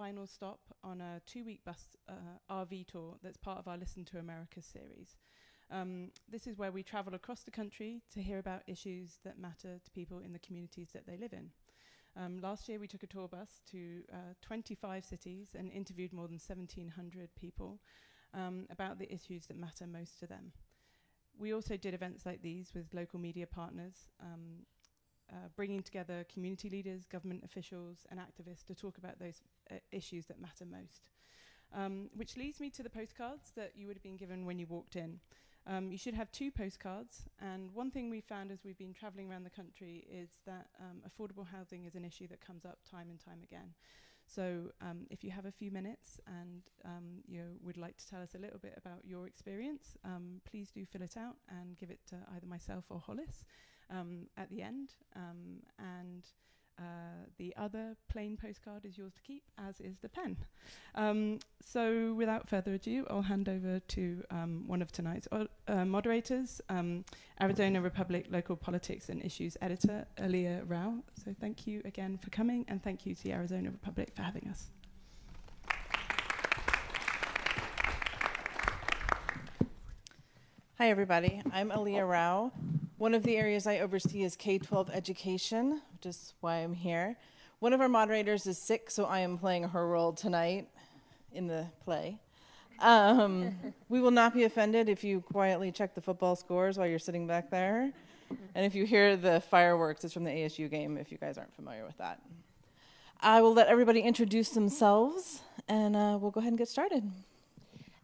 final stop on a 2-week bus RV tour that's part of our Listen to America series. This is where we travel across the country to hear about issues that matter to people in the communities that they live in. Last year we took a tour bus to 25 cities and interviewed more than 1,700 people about the issues that matter most to them. We also did events like these with local media partners, bringing together community leaders, government officials and activists to talk about those issues that matter most. Which leads me to the postcards that you would have been given when you walked in. You should have 2 postcards, and one thing we found as we've been traveling around the country is that affordable housing is an issue that comes up time and time again. So if you have a few minutes and you would like to tell us a little bit about your experience, please do fill it out and give it to either myself or Hollis at the end. And the other plain postcard is yours to keep, as is the pen. So without further ado, I'll hand over to one of tonight's moderators, Arizona Republic Local Politics and Issues Editor, Aliyah Rao. So thank you again for coming, and thank you to the Arizona Republic for having us. Hi, everybody. I'm Aliyah Rao. One of the areas I oversee is K-12 education, which is why I'm here. One of our moderators is sick, so I am playing her role tonight in the play. We will not be offended if you quietly check the football scores while you're sitting back there. And if you hear the fireworks, it's from the ASU game, if you guys aren't familiar with that. I will let everybody introduce themselves, and we'll go ahead and get started.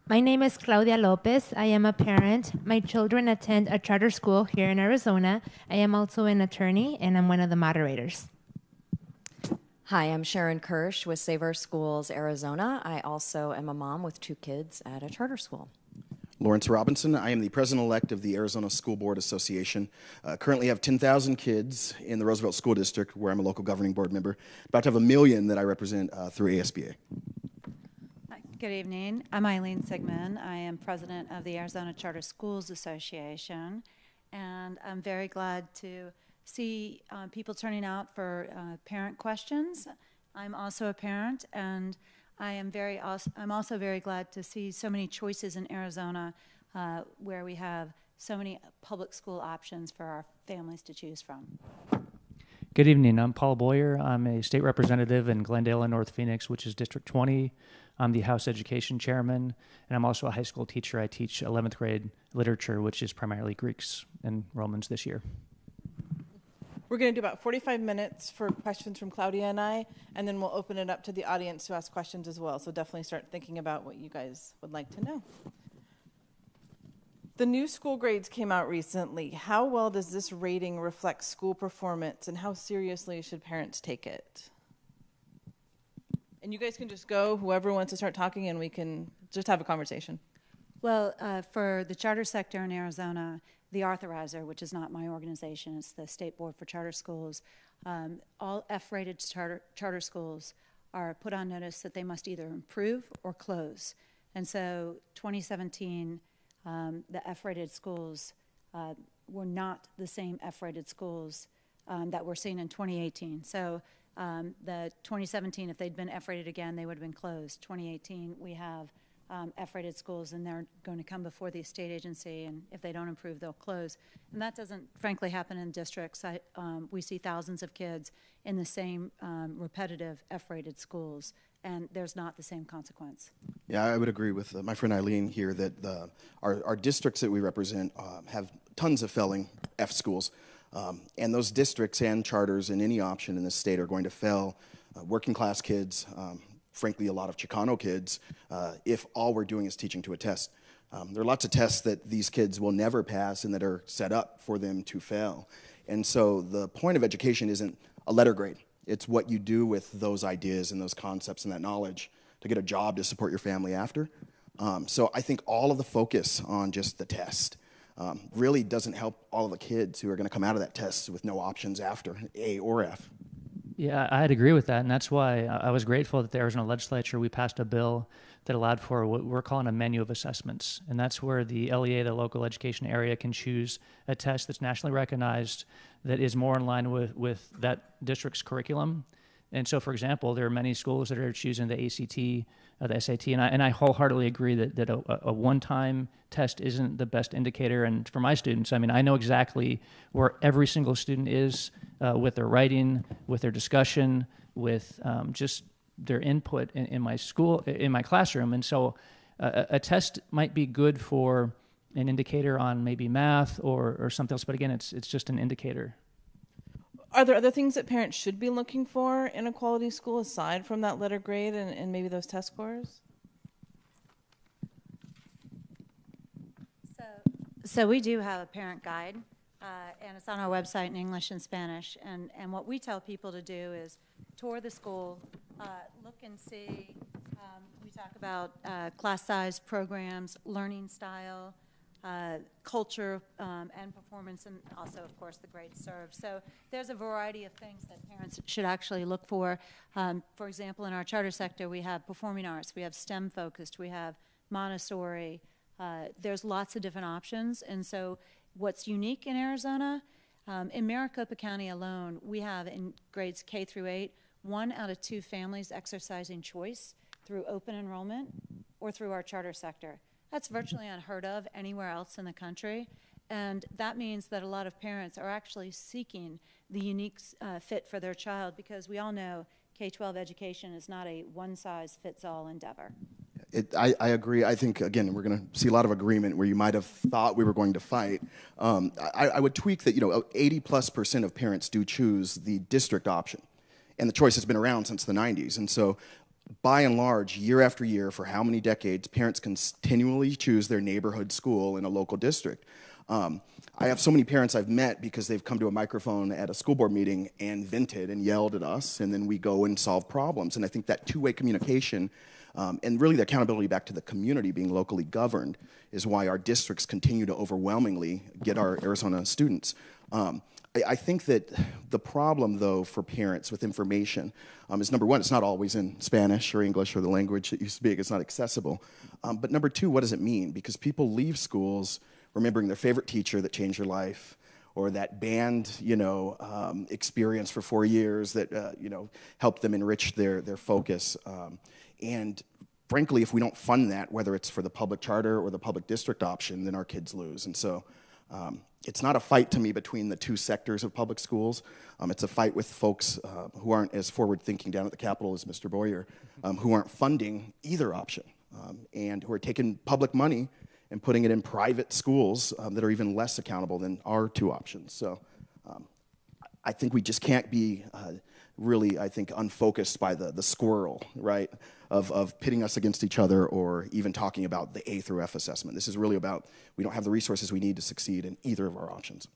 My name is Claudia Lopez. I am a parent. My children attend a charter school here in Arizona. I am also an attorney, and I'm one of the moderators. Hi, I'm Sharon Kirsch with Save Our Schools Arizona. I also am a mom with 2 kids at a charter school. Lawrence Robinson. I am the president-elect of the Arizona School Board Association. Currently have 10,000 kids in the Roosevelt School District, where I'm a local governing board member. About to have 1 million that I represent through ASBA. Good evening. I'm Eileen Sigmund. I am president of the Arizona Charter Schools Association, and I'm very glad to see people turning out for parent questions. I'm also a parent, and I'm also very glad to see so many choices in Arizona where we have so many public school options for our families to choose from. Good evening. I'm Paul Boyer. I'm a state representative in Glendale and North Phoenix, which is District 20. I'm the House Education Chairman, and I'm also a high school teacher. I teach 11th grade literature, which is primarily Greeks and Romans this year. We're going to do about 45 minutes for questions from Claudia and I, and then we'll open it up to the audience to ask questions as well. So definitely start thinking about what you guys would like to know. The new school grades came out recently. How well does this rating reflect school performance, and how seriously should parents take it? And you guys can just go, whoever wants to start talking, and we can just have a conversation. Well, for the charter sector in Arizona, the authorizer, which is not my organization, it's the State Board for Charter Schools, all F-rated charter schools are put on notice that they must either improve or close. And so 2017, the F-rated schools were not the same F-rated schools that we're seeing in 2018. So the 2017, if they'd been F-rated again, they would have been closed. 2018, we have F-rated schools, and they're going to come before the state agency, and if they don't improve, they'll close. And that doesn't, frankly, happen in districts. We see thousands of kids in the same repetitive F-rated schools, and there's not the same consequence. Yeah, I would agree with my friend Eileen here that our districts that we represent have tons of failing F schools. And those districts and charters in any option in this state are going to fail working class kids, frankly a lot of Chicano kids, if all we're doing is teaching to a test. There are lots of tests that these kids will never pass and that are set up for them to fail. And so the point of education isn't a letter grade. It's what you do with those ideas and those concepts and that knowledge to get a job to support your family after. So I think all of the focus on just the test really doesn't help all of the kids who are going to come out of that test with no options after A or F. Yeah, I'd agree with that, and that's why I was grateful that the Arizona legislature, we passed a bill that allowed for what we're calling a menu of assessments, and that's where the LEA, the local education area, can choose a test that's nationally recognized that is more in line with that district's curriculum And so, for example, there are many schools that are choosing the ACT, the SAT, and I wholeheartedly agree that a one-time test isn't the best indicator. And for my students, I mean, I know exactly where every single student is with their writing, with their discussion, with just their input in my school, in my classroom. And so a test might be good for an indicator on maybe math or something else, but again, it's just an indicator. Are there other things that parents should be looking for in a quality school aside from that letter grade and maybe those test scores? So we do have a parent guide, and it's on our website in English and Spanish. And what we tell people to do is tour the school, look and see. We talk about class size, programs, learning style, culture and performance, and also, of course, the grades served. So there's a variety of things that parents should actually look for. For example, in our charter sector, we have performing arts, we have STEM focused, we have Montessori. There's lots of different options. And so what's unique in Arizona, in Maricopa County alone, we have in grades K through 8, 1 out of 2 families exercising choice through open enrollment or through our charter sector. That's virtually unheard of anywhere else in the country, and that means that a lot of parents are actually seeking the unique fit for their child, because we all know K-12 education is not a one-size-fits-all endeavor. I agree. I think, again, we're going to see a lot of agreement where you might have thought we were going to fight. I would tweak that, 80+% of parents do choose the district option, and the choice has been around since the 90s, and so by and large, year after year, for how many decades, parents continually choose their neighborhood school in a local district. I have so many parents I've met because they've come to a microphone at a school board meeting and vented and yelled at us, and then we go and solve problems. And I think that two-way communication and really the accountability back to the community being locally governed is why our districts continue to overwhelmingly get our Arizona students. I think that the problem, though, for parents with information is, number one, it's not always in Spanish or English or the language that you speak. It's not accessible. But number two, what does it mean? Because people leave schools remembering their favorite teacher that changed their life, or that band, experience for 4 years that, helped them enrich their focus. And frankly, if we don't fund that, whether it's for the public charter or the public district option, then our kids lose. And so it's not a fight to me between the two sectors of public schools. It's a fight with folks who aren't as forward-thinking down at the Capitol as Mr. Boyer, who aren't funding either option, and who are taking public money and putting it in private schools that are even less accountable than our two options. So I think we just can't be really, I think, unfocused by the squirrel, right, of pitting us against each other or even talking about the A through F assessment. This is really about we don't have the resources we need to succeed in either of our options.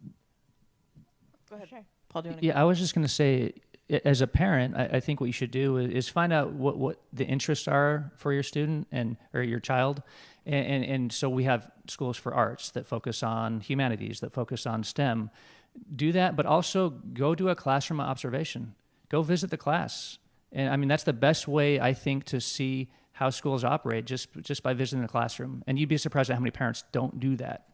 Go ahead. Sure. Paul, do you want Yeah, I was just going to say, as a parent, I think what you should do is find out what the interests are for your student or your child. And so we have schools for arts that focus on humanities, that focus on STEM. Do that, but also go do a classroom observation. Go visit the class. And I mean, that's the best way, I think, to see how schools operate, just by visiting the classroom. And you'd be surprised at how many parents don't do that.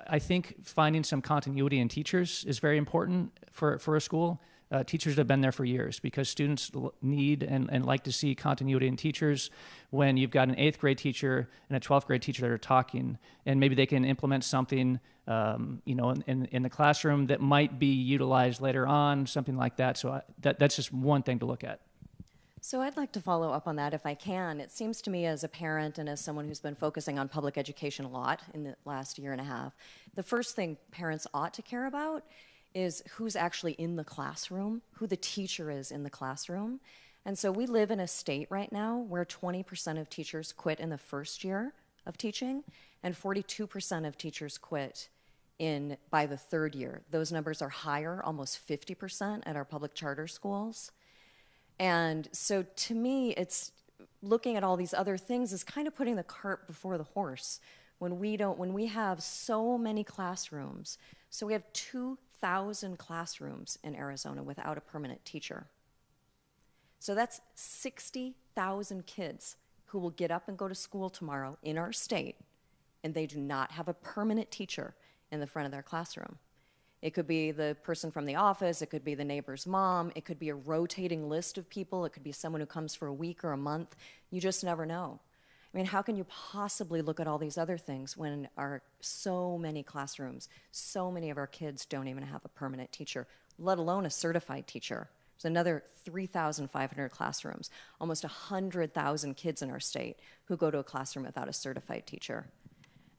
I think finding some continuity in teachers is very important for a school. Teachers have been there for years, because students need and like to see continuity in teachers. When you've got an 8th grade teacher and a 12th grade teacher that are talking, and maybe they can implement something in the classroom that might be utilized later on, something like that. So that's just one thing to look at. So I'd like to follow up on that if I can. It seems to me, as a parent and as someone who's been focusing on public education a lot in the last year and a half, the first thing parents ought to care about is who's actually in the classroom, who the teacher is in the classroom. And so we live in a state right now where 20% of teachers quit in the first year of teaching, and 42% of teachers quit by the 3rd year. Those numbers are higher, almost 50% at our public charter schools. And so to me, it's looking at all these other things is kind of putting the cart before the horse when we have so many classrooms. So we have 2,000 classrooms in Arizona without a permanent teacher. So that's 60,000 kids who will get up and go to school tomorrow in our state, and they do not have a permanent teacher in the front of their classroom. It could be the person from the office, it could be the neighbor's mom, it could be a rotating list of people, it could be someone who comes for a week or a month. You just never know. I mean, how can you possibly look at all these other things when so many classrooms, so many of our kids don't even have a permanent teacher, let alone a certified teacher? There's another 3,500 classrooms, almost 100,000 kids in our state who go to a classroom without a certified teacher.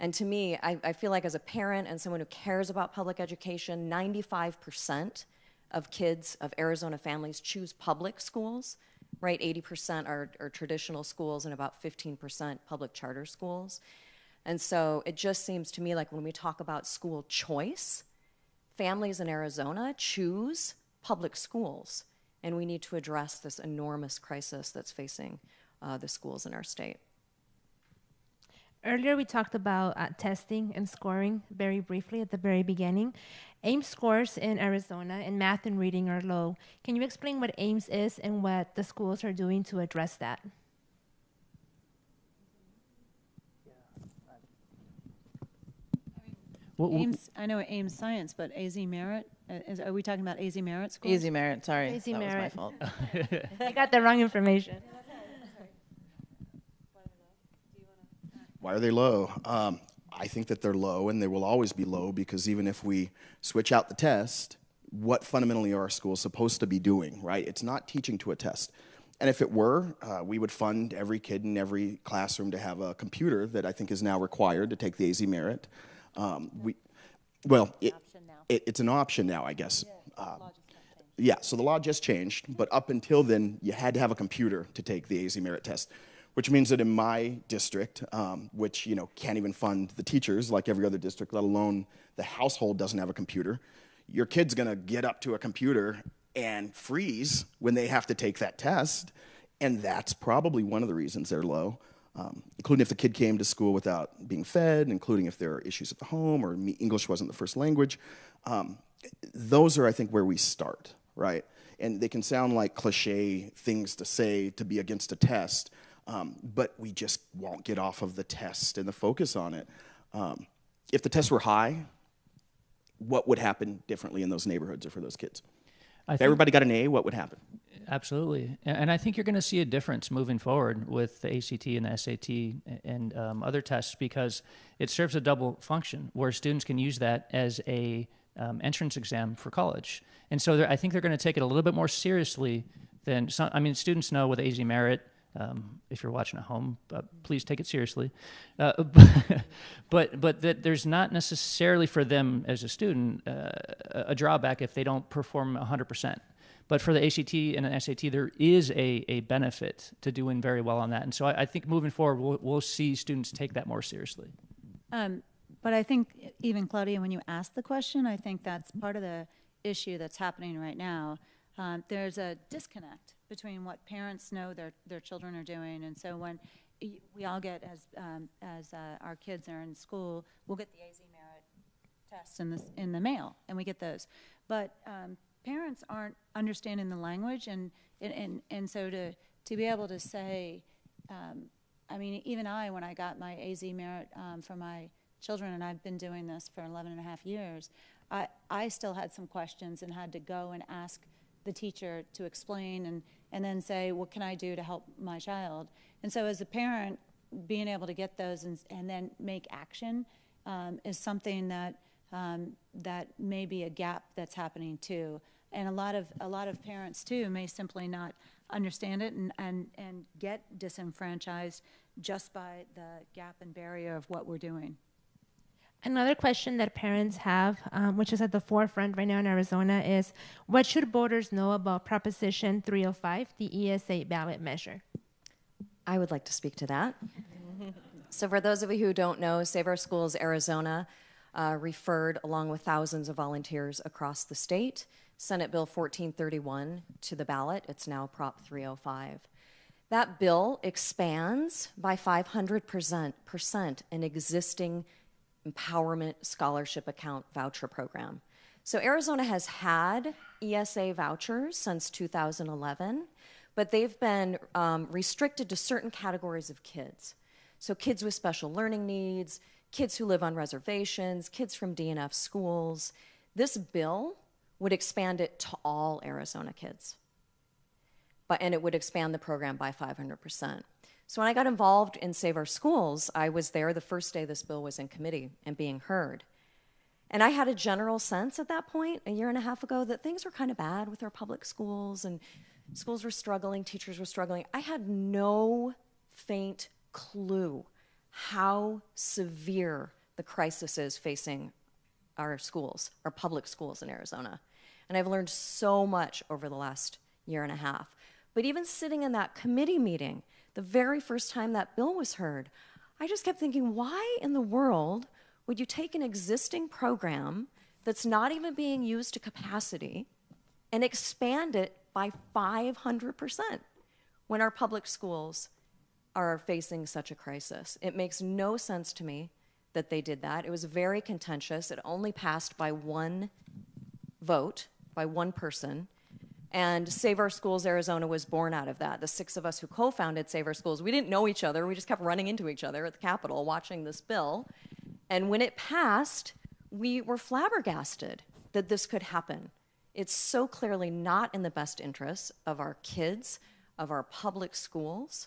And to me, I feel like as a parent and someone who cares about public education, 95% of kids of Arizona families choose public schools, right? 80% are traditional schools and about 15% public charter schools. And so it just seems to me like when we talk about school choice, families in Arizona choose public schools, and we need to address this enormous crisis that's facing the schools in our state. Earlier, we talked about testing and scoring very briefly at the very beginning. Ames scores in Arizona in math and reading are low. Can you explain what Ames is and what the schools are doing to address that? Ames, I know Ames Science, but AZ Merit, are we talking about AZ Merit schools? AZ Merit, sorry. AZ that was my Merit. fault. I got the wrong information. Why are they low? I think that they're low, and they will always be low, because even if we switch out the test, what fundamentally are our schools supposed to be doing, right? It's not teaching to a test. And if it were, we would fund every kid in every classroom to have a computer that I think is now required to take the AZ Merit. It's an option now, I guess. Yeah, so the law just changed, but up until then, you had to have a computer to take the AZ Merit test, which means that in my district, which can't even fund the teachers like every other district, let alone the household doesn't have a computer, your kid's gonna get up to a computer and freeze when they have to take that test, and that's probably one of the reasons they're low, including if the kid came to school without being fed, including if there are issues at the home or English wasn't the first language. Those are, I think, where we start, right? And they can sound like cliche things to say to be against a test, but we just won't get off of the test and the focus on it. If the tests were high, what would happen differently in those neighborhoods or for those kids? If everybody got an A, what would happen? Absolutely. And I think you're going to see a difference moving forward with the ACT and the SAT and other tests, because it serves a double function where students can use that as a entrance exam for college. And so I think they're going to take it a little bit more seriously than some. I mean, students know with AZ Merit, if you're watching at home, please take it seriously. But that there's not necessarily for them as a student a drawback if they don't perform 100%. But for the ACT and the SAT, there is a benefit to doing very well on that. And so I think moving forward, we'll see students take that more seriously. But I think even, Claudia, when you asked the question, I think that's part of the issue that's happening right now. There's a disconnect between what parents know their children are doing. And so when we all get, as our kids are in school, we'll get the AZ Merit tests in the mail, and we get those. But parents aren't understanding the language, and so to be able to say, I mean, even when I got my AZ Merit for my children, and I've been doing this for 11 and a half years, I still had some questions and had to go and ask the teacher to explain and then say, what can I do to help my child? And so as a parent, being able to get those and then make action is something that may be a gap that's happening too. And a lot of parents too may simply not understand it and get disenfranchised just by the gap and barrier of what we're doing. Another question that parents have, which is at the forefront right now in Arizona, is what should voters know about Proposition 305, the ESA ballot measure? I would like to speak to that. So for those of you who don't know, Save Our Schools Arizona referred, along with thousands of volunteers across the state, Senate Bill 1431 to the ballot. It's now Prop 305. That bill expands by 500% an existing empowerment scholarship account voucher program. So Arizona has had ESA vouchers since 2011, but they've been restricted to certain categories of kids. So kids with special learning needs, kids who live on reservations, kids from DNF schools. This bill would expand it to all Arizona kids. And it would expand the program by 500%. So when I got involved in Save Our Schools, I was there the first day this bill was in committee and being heard. And I had a general sense at that point, a year and a half ago, that things were kind of bad with our public schools and schools were struggling, teachers were struggling. I had no faint clue how severe the crisis is facing our schools, our public schools in Arizona. And I've learned so much over the last year and a half. But even sitting in that committee meeting, the very first time that bill was heard, I just kept thinking, why in the world would you take an existing program that's not even being used to capacity and expand it by 500% when our public schools are facing such a crisis? It makes no sense to me that they did that. It was very contentious. It only passed by one vote, by one person. And Save Our Schools Arizona was born out of that. The 6 of us who co-founded Save Our Schools, we didn't know each other. We just kept running into each other at the Capitol watching this bill. And when it passed, we were flabbergasted that this could happen. It's so clearly not in the best interests of our kids, of our public schools.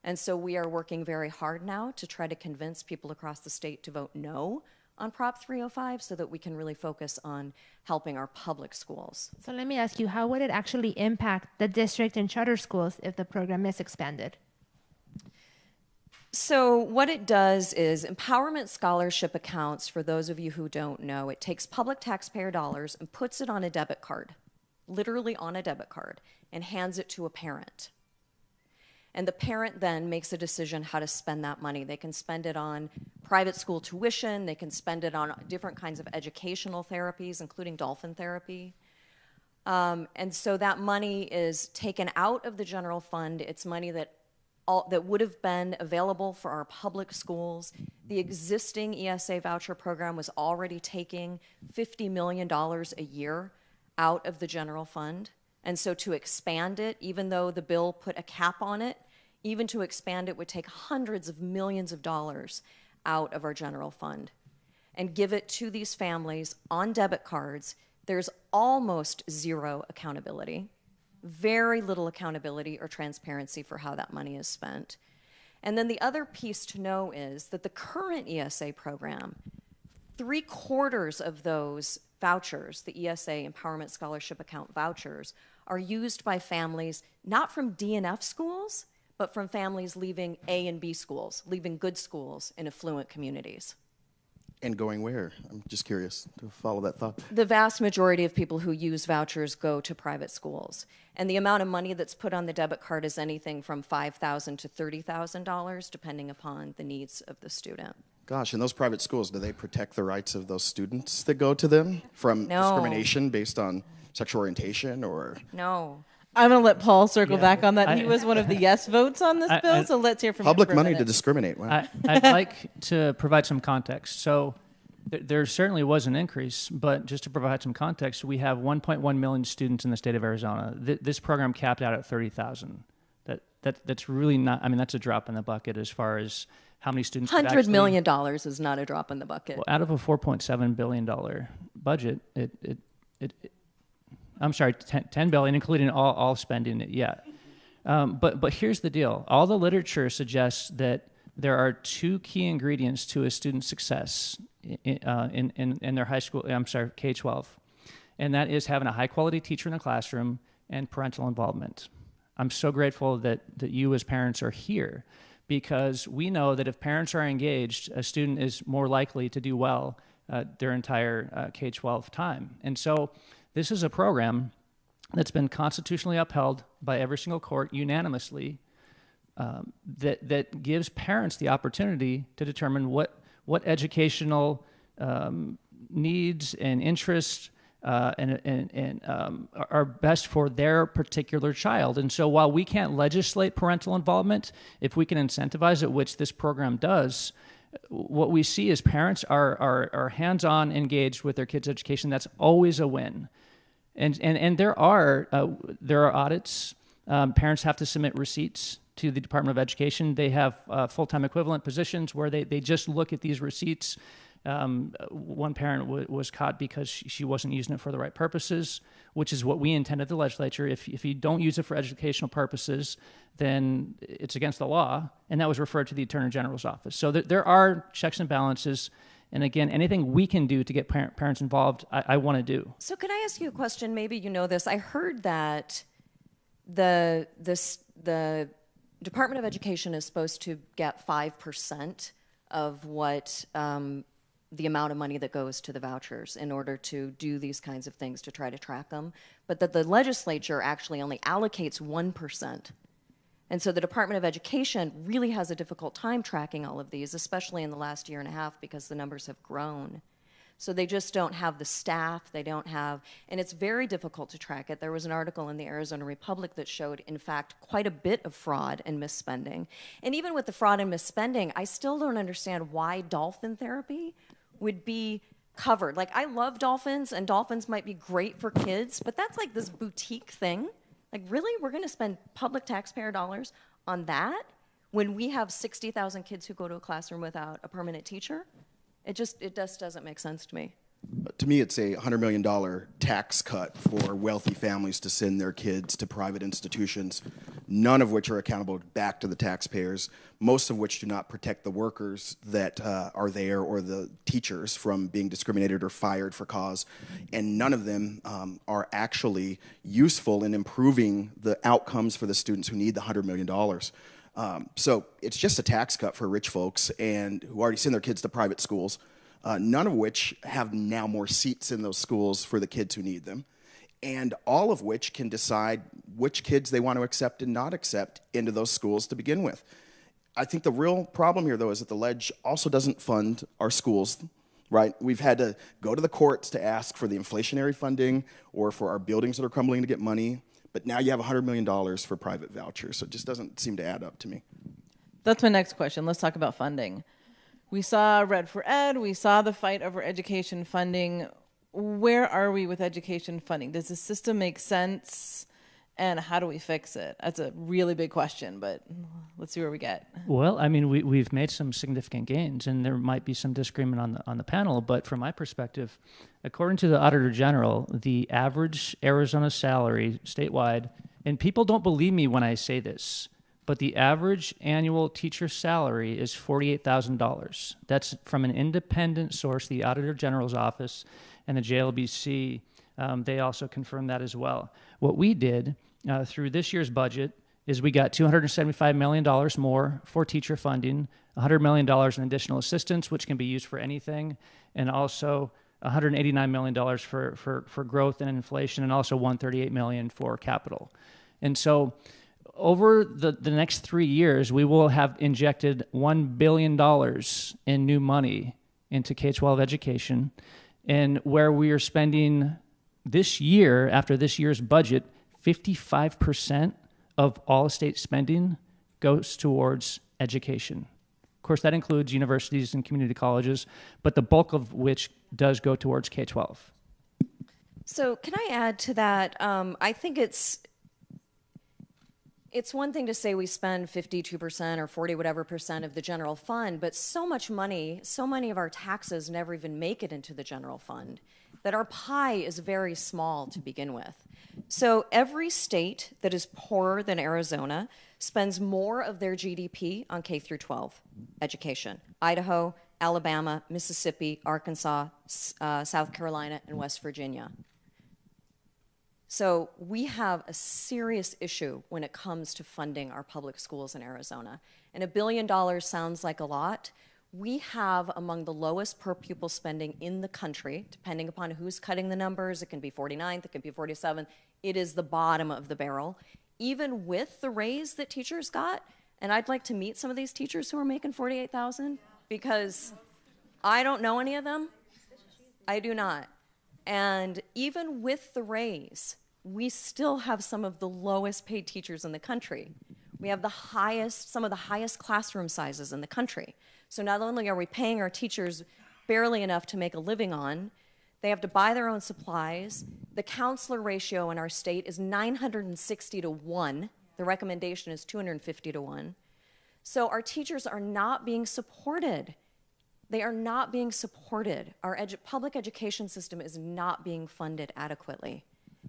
And so we are working very hard now to try to convince people across the state to vote no on Prop 305 so that we can really focus on helping our public schools. So let me ask you, how would it actually impact the district and charter schools if the program is expanded? So what it does is empowerment scholarship accounts, for those of you who don't know, it takes public taxpayer dollars and puts it on a debit card, literally on a debit card, and hands it to a parent. And the parent then makes a decision how to spend that money. They can spend it on private school tuition. They can spend it on different kinds of educational therapies, including dolphin therapy. And so that money is taken out of the general fund. It's money that would have been available for our public schools. The existing ESA voucher program was already taking $50 million a year out of the general fund. And so to expand it, even though the bill put a cap on it, even to expand it would take hundreds of millions of dollars out of our general fund and give it to these families on debit cards. There's almost zero accountability, very little accountability or transparency for how that money is spent. And then the other piece to know is that the current ESA program, 3/4 of those vouchers, the ESA Empowerment Scholarship Account vouchers, are used by families not from D&F schools, but from families leaving A and B schools, leaving good schools in affluent communities. And going where? I'm just curious to follow that thought. The vast majority of people who use vouchers go to private schools. And the amount of money that's put on the debit card is anything from $5,000 to $30,000, depending upon the needs of the student. Gosh, and those private schools, do they protect the rights of those students that go to them from discrimination based on sexual orientation or? No. I'm going to let Paul circle back on that. He was one of the yes votes on this bill, so let's hear from public him for a money to minute. discriminate. Wow. I'd like to provide some context. So there certainly was an increase, but just to provide some context, we have 1.1 million students in the state of Arizona. This program capped out at 30,000. That's really not, I mean, that's a drop in the bucket as far as how many students $100 million is not a drop in the bucket. Well, out of a $4.7 billion budget, I'm sorry, 10 billion, including all spending it yet. But here's the deal. All the literature suggests that there are 2 key ingredients to a student's success in their high school, K-12. And that is having a high quality teacher in the classroom and parental involvement. I'm so grateful that you as parents are here, because we know that if parents are engaged, a student is more likely to do well their entire K-12 time. And so this is a program that's been constitutionally upheld by every single court unanimously, that gives parents the opportunity to determine what educational needs and interests are best for their particular child. And so while we can't legislate parental involvement, if we can incentivize it, which this program does, what we see is parents are hands-on engaged with their kids' education. That's always a win. And there are audits. Parents have to submit receipts to the Department of Education. They have full-time equivalent positions where they just look at these receipts One parent was caught because she wasn't using it for the right purposes, which is what we intended at the legislature. If you don't use it for educational purposes, then it's against the law, and that was referred to the Attorney General's office. So there are checks and balances, and again, anything we can do to get parents involved, I want to do. So can I ask you a question? Maybe you know this. I heard that the Department of Education is supposed to get 5% of what the amount of money that goes to the vouchers in order to do these kinds of things to try to track them, but that the legislature actually only allocates 1%. And so the Department of Education really has a difficult time tracking all of these, especially in the last year and a half, because the numbers have grown. So they just don't have the staff, they don't have, and it's very difficult to track it. There was an article in the Arizona Republic that showed, in fact, quite a bit of fraud and misspending. And even with the fraud and misspending, I still don't understand why dolphin therapy would be covered. Like, I love dolphins, and dolphins might be great for kids, but that's like this boutique thing. Like, really? We're gonna spend public taxpayer dollars on that when we have 60,000 kids who go to a classroom without a permanent teacher? It just doesn't make sense to me. To me, it's a $100 million tax cut for wealthy families to send their kids to private institutions, none of which are accountable back to the taxpayers, most of which do not protect the workers that are there or the teachers from being discriminated or fired for cause, and none of them are actually useful in improving the outcomes for the students who need the $100 million. So it's just a tax cut for rich folks and who already send their kids to private schools, none of which have now more seats in those schools for the kids who need them, and all of which can decide which kids they want to accept and not accept into those schools to begin with. I think the real problem here, though, is that the ledge also doesn't fund our schools, right? We've had to go to the courts to ask for the inflationary funding or for our buildings that are crumbling to get money. But now you have $100 million for private vouchers, so it just doesn't seem to add up to me. That's my next question. Let's talk about funding. We saw Red for Ed. We saw the fight over education funding. Where are we with education funding? Does the system make sense? And how do we fix it? That's a really big question, but let's see where we get. Well, I mean, we've made some significant gains, and there might be some disagreement on the panel, but from my perspective, according to the Auditor General, the average Arizona salary statewide, and people don't believe me when I say this, but the average annual teacher salary is $48,000. That's from an independent source, the Auditor General's office, and the JLBC. They also confirmed that as well. What we did through this year's budget is we got $275 million more for teacher funding, $100 million in additional assistance, which can be used for anything, and also $189 million for growth and inflation, and also $138 million for capital. And so over the next 3 years, we will have injected $1 billion in new money into K-12 education, and where we are spending this year, after this year's budget, 55% of all state spending goes towards education. Of course, that includes universities and community colleges, but the bulk of which does go towards K-12. So can I add to that? I think it's one thing to say we spend 52% or 40 whatever percent of the general fund, but so much money, so many of our taxes never even make it into the general fund, that our pie is very small to begin with. So every state that is poorer than Arizona spends more of their GDP on K through 12 education. Idaho, Alabama, Mississippi, Arkansas, South Carolina, and West Virginia. So we have a serious issue when it comes to funding our public schools in Arizona. And $1 billion sounds like a lot. We have among the lowest per pupil spending in the country, depending upon who's cutting the numbers. It can be 49th, it can be 47th. It is the bottom of the barrel. Even with the raise that teachers got, and I'd like to meet some of these teachers who are making $48,000 because I don't know any of them. I do not. And even with the raise, we still have some of the lowest paid teachers in the country. We have some of the highest classroom sizes in the country. So not only are we paying our teachers barely enough to make a living on, they have to buy their own supplies. The counselor ratio in our state is 960 to 1. The recommendation is 250 to 1. So our teachers are not being supported They are not being supported. Our public education system is not being funded adequately.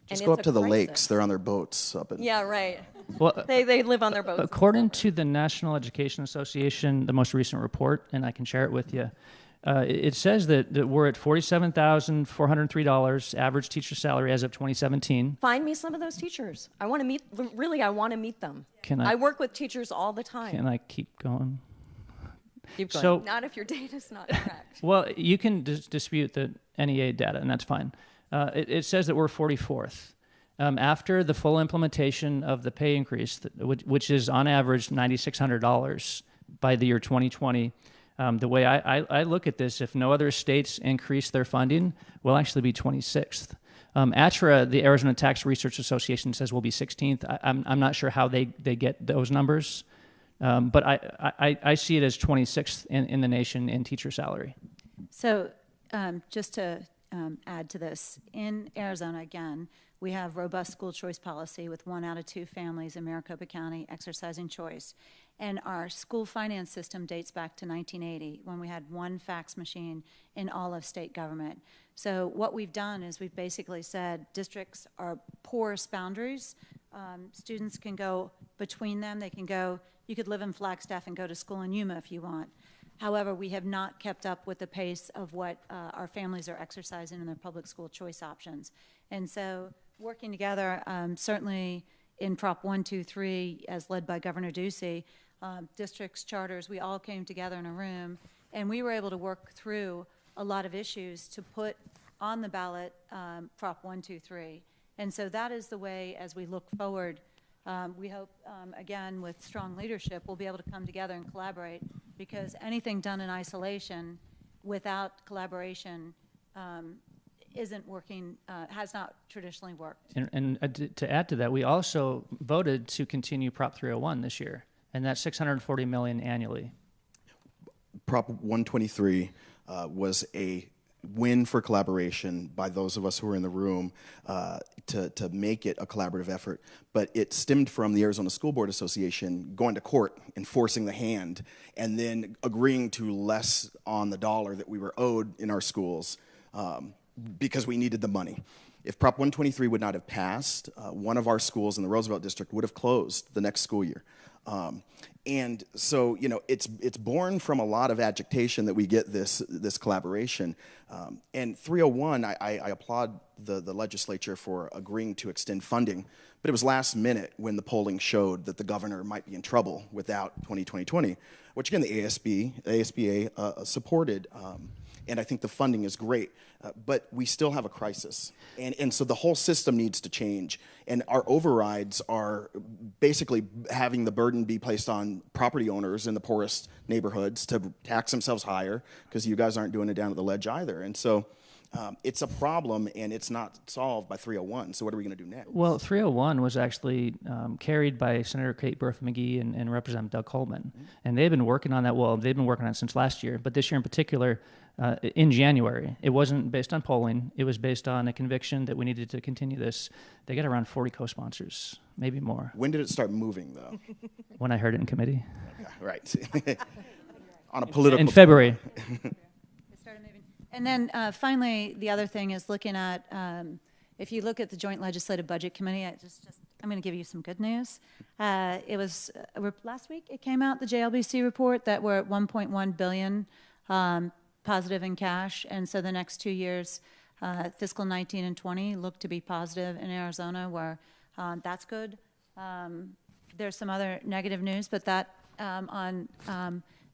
Just And go it's up a to the crisis. lakes. They're on their boats up in. Yeah, right. Well, They live on their boats. according to the National Education Association, the most recent report, and I can share it with you, it says that we're at $47,403 average teacher salary as of 2017. Find me some of those teachers. I want to meet, really, I want to meet them. I work with teachers all the time. Can I keep going? Keep going. So- Not if your data's not correct. Well, you can dispute the NEA data, and that's fine. It says that we're 44th. After the full implementation of the pay increase, which is on average $9,600 by the year 2020, the way I look at this, if no other states increase their funding, we'll actually be 26th. ATRA, the Arizona Tax Research Association, says we'll be 16th. I'm not sure how they get those numbers, but I see it as 26th in the nation in teacher salary. So just to add to this, in Arizona, again, we have robust school choice policy with 1 out of 2 families in Maricopa County exercising choice. And our school finance system dates back to 1980 when we had 1 fax machine in all of state government. So what we've done is we've basically said districts are porous boundaries. Students can go between them. They can go, you could live in Flagstaff and go to school in Yuma if you want. However, we have not kept up with the pace of what our families are exercising in their public school choice options. And so working together, certainly in Prop 123, as led by Governor Ducey, districts, charters, we all came together in a room, and we were able to work through a lot of issues to put on the ballot Prop 123. And so that is the way, as we look forward, we hope, again, with strong leadership, we'll be able to come together and collaborate, because anything done in isolation without collaboration isn't working, has not traditionally worked. And to add to that, we also voted to continue Prop 301 this year, and that's $640 million annually. Prop 123 was a win for collaboration by those of us who were in the room to make it a collaborative effort. But it stemmed from the Arizona School Board Association going to court, enforcing the hand, and then agreeing to less on the dollar that we were owed in our schools because we needed the money. If Prop 123 would not have passed, one of our schools in the Roosevelt District would have closed the next school year. And so, you know, it's born from a lot of agitation that we get this collaboration. And 301, I applaud the legislature for agreeing to extend funding, but it was last minute when the polling showed that the governor might be in trouble without 2020, which again, the ASBA supported. And I think the funding is great, but we still have a crisis. And so the whole system needs to change. And our overrides are basically having the burden be placed on property owners in the poorest neighborhoods to tax themselves higher, because you guys aren't doing it down at the ledge either. And so it's a problem, and it's not solved by 301. So what are we going to do next? Well, 301 was actually carried by Senator Kate Burf-McGee and Representative Doug Coleman. Mm-hmm. And they've been working on that. Well, they've been working on it since last year. But this year in particular, in January, it wasn't based on polling. It was based on a conviction that we needed to continue this. They got around 40 co-sponsors, maybe more. When did it start moving, though? When I heard it in committee. Yeah, right. On a political... In February. And then finally, the other thing is looking at, if you look at the Joint Legislative Budget Committee, I'm going to give you some good news. It was last week it came out, the JLBC report, that we're at $1.1 billion positive in cash. And so the next 2 years, fiscal 19 and 20, look to be positive in Arizona, where that's good. There's some other negative news, but that on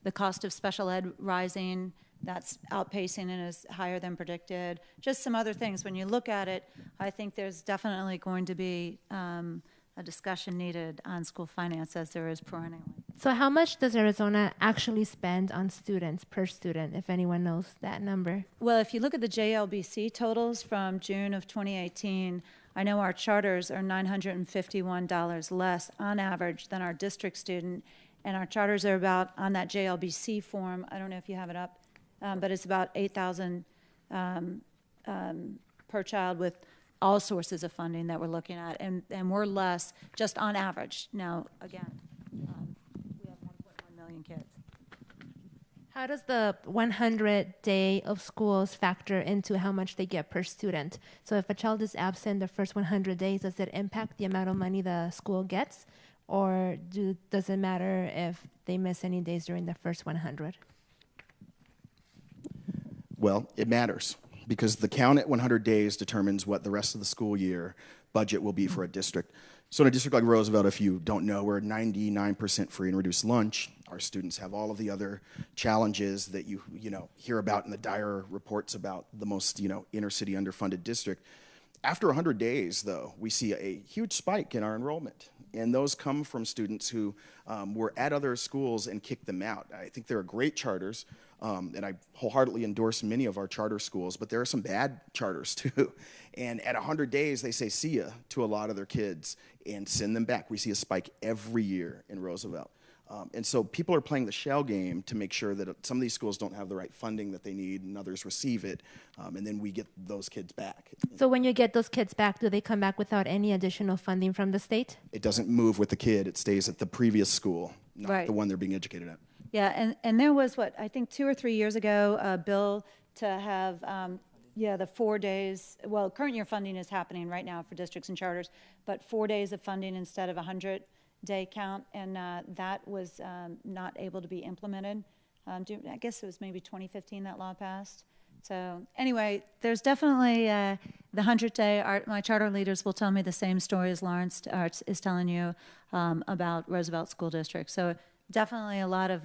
the cost of special ed rising, that's outpacing and is higher than predicted. Just some other things. When you look at it, I think there's definitely going to be a discussion needed on school finance, as there is perennially. So how much does Arizona actually spend on students per student, if anyone knows that number? Well, if you look at the JLBC totals from June of 2018, I know our charters are $951 less on average than our district student, and our charters are about, on that JLBC form, I don't know if you have it up, but it's about $8,000 per child with all sources of funding that we're looking at, and we're less just on average. Now, again, we have 1.1 million kids. How does the 100 day of schools factor into how much they get per student? So if a child is absent the first 100 days, does it impact the amount of money the school gets? Or does it matter if they miss any days during the first 100? Well, it matters because the count at 100 days determines what the rest of the school year budget will be for a district. So in a district like Roosevelt, if you don't know, we're 99% free and reduced lunch. Our students have all of the other challenges that you hear about in the dire reports about the most inner city underfunded district. After 100 days, though, we see a huge spike in our enrollment. And those come from students who were at other schools and kicked them out. I think there are great charters, and I wholeheartedly endorse many of our charter schools, but there are some bad charters too. And at 100 days, they say see ya to a lot of their kids and send them back. We see a spike every year in Roosevelt. And so people are playing the shell game to make sure that some of these schools don't have the right funding that they need and others receive it, and then we get those kids back. So when you get those kids back, do they come back without any additional funding from the state? It doesn't move with the kid. It stays at the previous school, not Right. the one they're being educated at. Yeah, and there was, I think 2 or 3 years ago, a bill to have, the 4 days, well, current year funding is happening right now for districts and charters, but 4 days of funding instead of 100-day count, and that was not able to be implemented. I guess it was maybe 2015 that law passed. So anyway, there's definitely the 100-day, my charter leaders will tell me the same story as Lawrence is telling you about Roosevelt School District. So definitely a lot of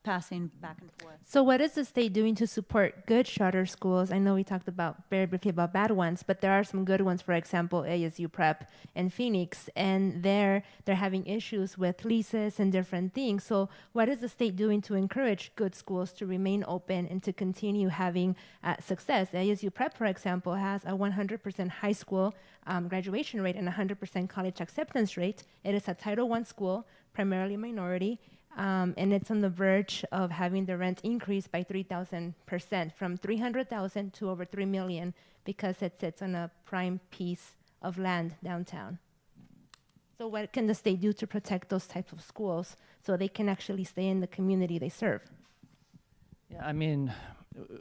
passing back and forth. So what is the state doing to support good charter schools? I know we talked very briefly about bad ones, but there are some good ones, for example, ASU Prep and Phoenix, and they're having issues with leases and different things. So what is the state doing to encourage good schools to remain open and to continue having success? ASU Prep, for example, has a 100% high school graduation rate and 100% college acceptance rate. It is a Title I school, primarily minority, and it's on the verge of having the rent increase by 3,000%, from $300,000 to over $3 million, because it sits on a prime piece of land downtown. So what can the state do to protect those types of schools so they can actually stay in the community they serve? Yeah, I mean,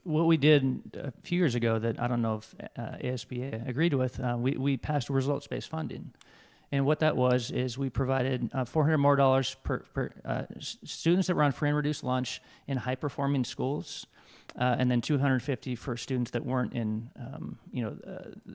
what we did a few years ago that I don't know if ASBA agreed with, we passed results-based funding. And what that was is we provided $400 more per students that were on free and reduced lunch in high-performing schools, and then $250 for students that weren't in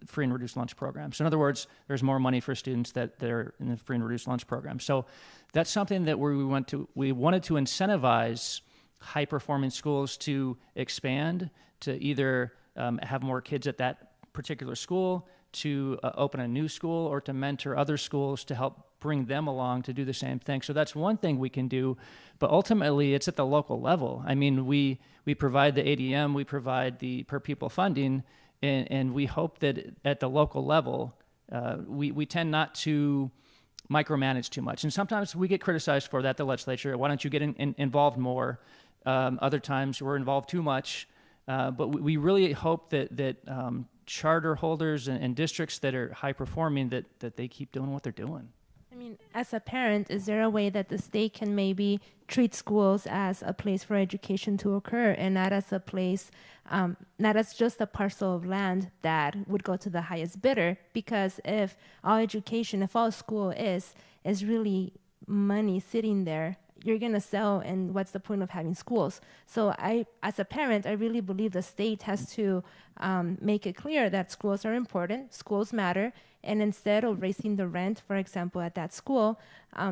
free and reduced lunch programs. So in other words, there's more money for students that are in the free and reduced lunch program. So that's something that we wanted to incentivize high-performing schools to expand, to either have more kids at that particular school, to open a new school, or to mentor other schools to help bring them along to do the same thing. So that's one thing we can do, but ultimately it's at the local level. I mean, we provide the ADM, we provide the per pupil funding, and we hope that at the local level, we tend not to micromanage too much. And sometimes we get criticized for that, the legislature. Why don't you get involved more? Other times we're involved too much. But we really hope that charter holders and districts that are high performing, that they keep doing what they're doing. I mean, as a parent, is there a way that the state can maybe treat schools as a place for education to occur and not as a place, not as just a parcel of land that would go to the highest bidder? Because if all school is really money sitting there, you're going to sell, and what's the point of having schools? So as a parent, I really believe the state has to make it clear that schools are important, schools matter, and instead of raising the rent, for example, at that school,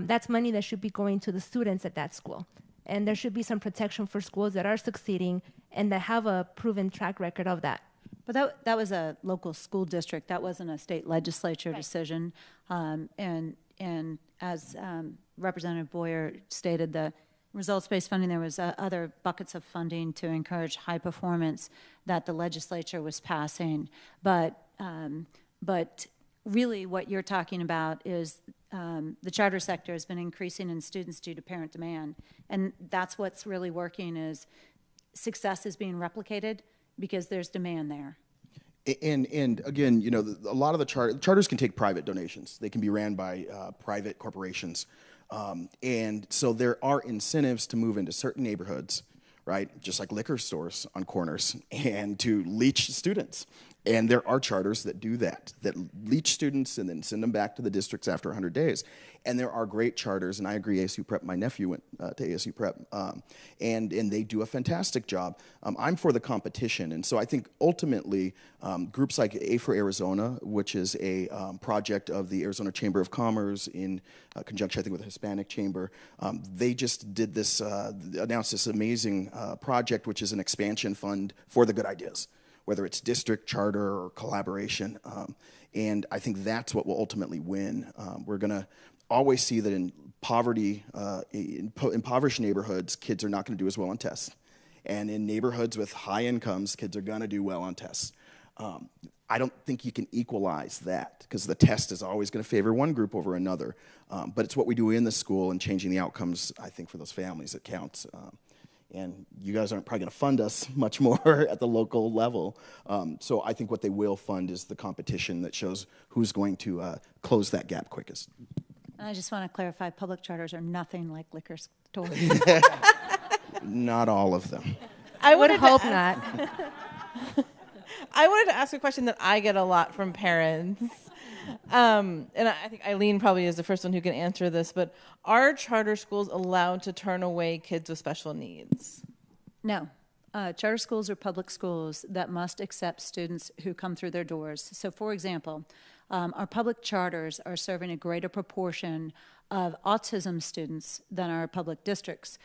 that's money that should be going to the students at that school. And there should be some protection for schools that are succeeding and that have a proven track record of that. But that was a local school district. That wasn't a state legislature decision. And as Representative Boyer stated, the results-based funding, there was other buckets of funding to encourage high performance that the legislature was passing. But really what you're talking about is the charter sector has been increasing in students due to parent demand. And that's what's really working, is success is being replicated because there's demand there. And again, a lot of the charters can take private donations. They can be ran by private corporations. And so there are incentives to move into certain neighborhoods right? Just like liquor stores on corners, and to leach students. And there are charters that do that leach students and then send them back to the districts after 100 days. And there are great charters, and I agree, ASU Prep, my nephew went to ASU Prep, and they do a fantastic job. I'm for the competition, and so I think ultimately groups like A for Arizona, which is a project of the Arizona Chamber of Commerce in conjunction, I think, with the Hispanic Chamber, they just did this, announced this amazing project, which is an expansion fund for the good ideas, whether it's district, charter, or collaboration. And I think that's what will ultimately win. We're going to always see that in poverty, impoverished neighborhoods, kids are not going to do as well on tests. And in neighborhoods with high incomes, kids are going to do well on tests. I don't think you can equalize that because the test is always going to favor one group over another. But it's what we do in the school and changing the outcomes, I think, for those families that counts. And you guys aren't probably going to fund us much more at the local level. So I think what they will fund is the competition that shows who's going to close that gap quickest. I just want to clarify, public charters are nothing like liquor stores. Not all of them. I would hope not. I wanted to ask a question that I get a lot from parents. And I think Eileen probably is the first one who can answer this, but are charter schools allowed to turn away kids with special needs? No. Charter schools are public schools that must accept students who come through their doors. So, for example, our public charters are serving a greater proportion of autism students than our public districts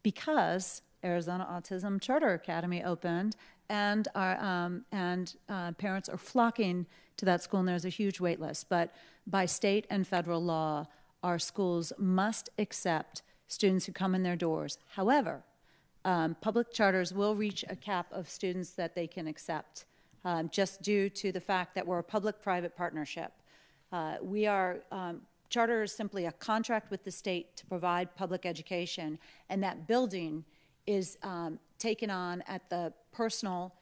because Arizona Autism Charter Academy opened, and parents are flocking to that school, and there's a huge wait list. But by state and federal law, our schools must accept students who come in their doors. However, public charters will reach a cap of students that they can accept, just due to the fact that we're a public-private partnership. Charter is simply a contract with the state to provide public education, and that building is taken on at the personal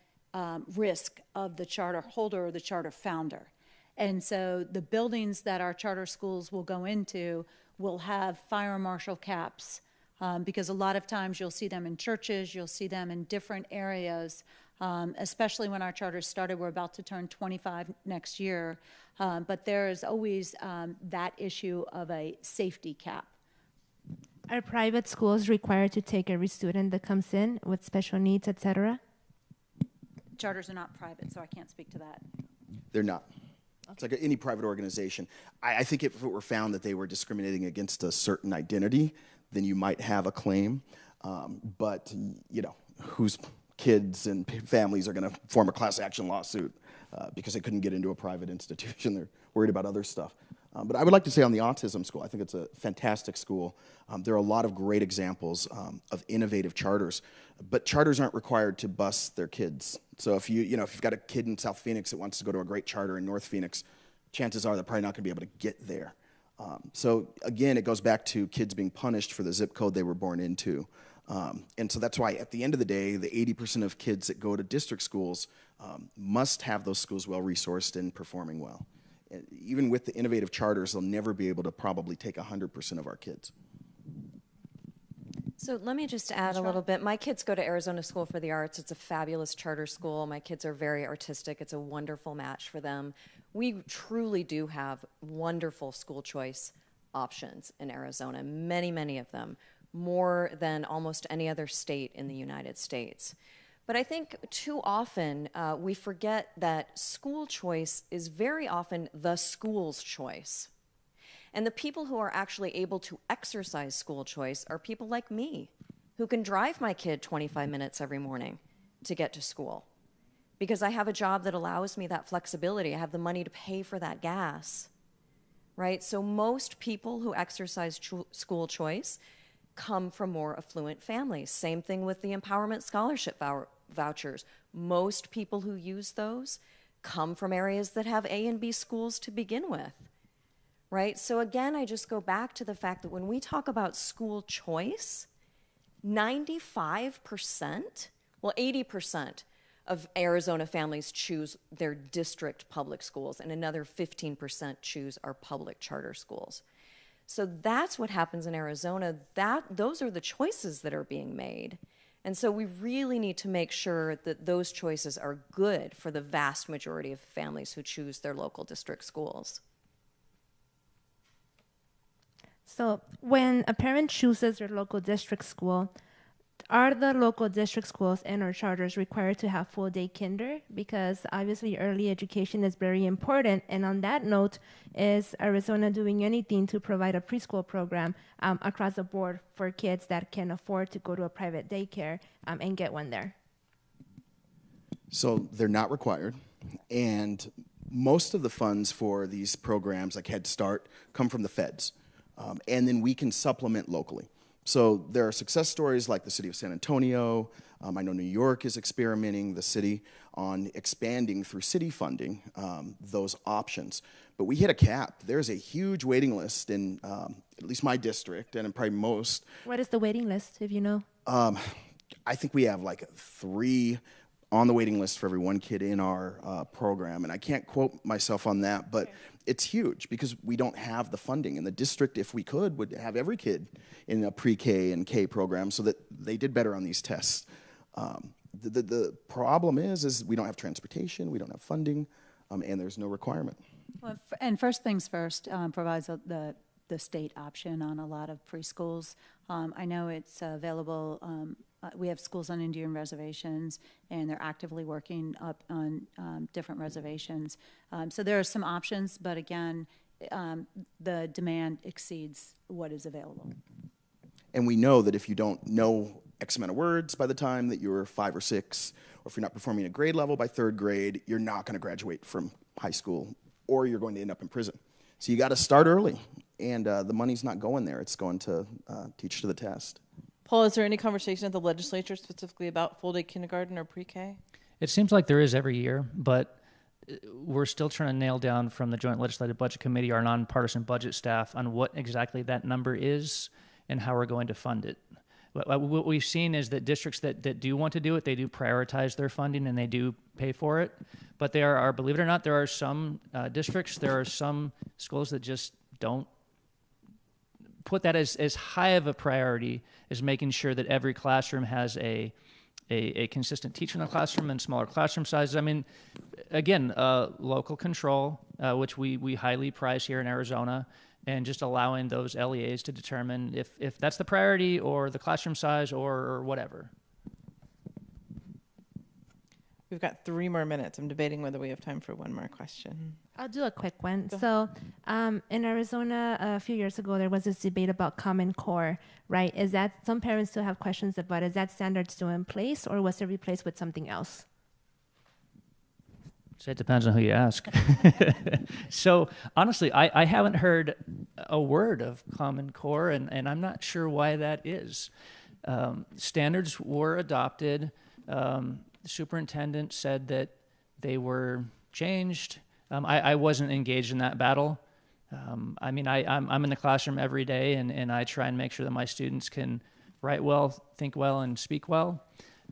risk of the charter holder or the charter founder. And so the buildings that our charter schools will go into will have fire marshal caps, because a lot of times you'll see them in churches, you'll see them in different areas, especially when our charters started. We're about to turn 25 next year, but there is always that issue of a safety cap. Are private schools required to take every student that comes in with special needs, etc.? Charters are not private, so I can't speak to that. They're not. It's like any private organization. I think if it were found that they were discriminating against a certain identity, then you might have a claim. But, you know, whose kids and families are going to form a class action lawsuit because they couldn't get into a private institution? They're worried about other stuff. But I would like to say on the autism school, I think it's a fantastic school. There are a lot of great examples of innovative charters, but charters aren't required to bus their kids. So if if you've got a kid in South Phoenix that wants to go to a great charter in North Phoenix, chances are they're probably not going to be able to get there. So again, it goes back to kids being punished for the zip code they were born into. And so that's why at the end of the day, the 80% of kids that go to district schools must have those schools well-resourced and performing well. Even with the innovative charters, they'll never be able to probably take 100% of our kids. So let me just add a little bit. My kids go to Arizona School for the Arts. It's a fabulous charter school. My kids are very artistic. It's a wonderful match for them. We truly do have wonderful school choice options in Arizona, many, many of them, more than almost any other state in the United States. But I think too often we forget that school choice is very often the school's choice. And the people who are actually able to exercise school choice are people like me, who can drive my kid 25 minutes every morning to get to school. Because I have a job that allows me that flexibility. I have the money to pay for that gas, right? So most people who exercise school choice come from more affluent families. Same thing with the empowerment scholarship vouchers. Most people who use those come from areas that have A and B schools to begin with, right? So again, I just go back to the fact that when we talk about school choice, 95%, well, 80% of Arizona families choose their district public schools, and another 15% choose our public charter schools. So that's what happens in Arizona. Those are the choices that are being made. And so we really need to make sure that those choices are good for the vast majority of families who choose their local district schools. So when a parent chooses their local district school, are the local district schools and or charters required to have full day kinder? Because obviously early education is very important. And on that note, is Arizona doing anything to provide a preschool program across the board for kids that can afford to go to a private daycare and get one there? So they're not required, and most of the funds for these programs, like Head Start, come from the feds, and then we can supplement locally. So there are success stories like the city of San Antonio. I know New York is experimenting, the city, on expanding through city funding those options. But we hit a cap. There's a huge waiting list in at least my district, and in probably most. What is the waiting list, if you know? I think we have like 3 on the waiting list for every 1 kid in our program. And I can't quote myself on that, but it's huge because we don't have the funding. And the district, if we could, would have every kid in a pre-K and K program so that they did better on these tests. The problem is we don't have transportation, we don't have funding, and there's no requirement. Well, and First Things First provides the state option on a lot of preschools. I know it's available. We have schools on Indian reservations, and they're actively working up on different reservations. So there are some options, but again, the demand exceeds what is available. And we know that if you don't know X amount of words by the time that you're 5 or 6, or if you're not performing at grade level by 3rd grade, you're not going to graduate from high school, or you're going to end up in prison. So you got to start early, and the money's not going there. It's going to teach to the test. Paul, is there any conversation at the legislature specifically about full-day kindergarten or pre-K? It seems like there is every year, but we're still trying to nail down from the Joint Legislative Budget Committee, our nonpartisan budget staff, on what exactly that number is and how we're going to fund it. What we've seen is that districts that do want to do it, they do prioritize their funding and they do pay for it. But there are, believe it or not, there are some districts, there are some schools that just don't put that as high of a priority as making sure that every classroom has a consistent teacher in the classroom and smaller classroom sizes. I mean, again, local control, which we highly prize here in Arizona, and just allowing those LEAs to determine if that's the priority or the classroom size or whatever. We've got 3 more minutes. I'm debating whether we have time for one more question. I'll do a quick one. So in Arizona, a few years ago, there was this debate about Common Core, right? Is that, some parents still have questions about, is that standard still in place, or was it replaced with something else? So it depends on who you ask. So honestly, I haven't heard a word of Common Core, and I'm not sure why that is. Standards were adopted. The superintendent said that they were changed. I wasn't engaged in that battle. I mean, I'm in the classroom every day, and I try and make sure that my students can write well, think well, and speak well.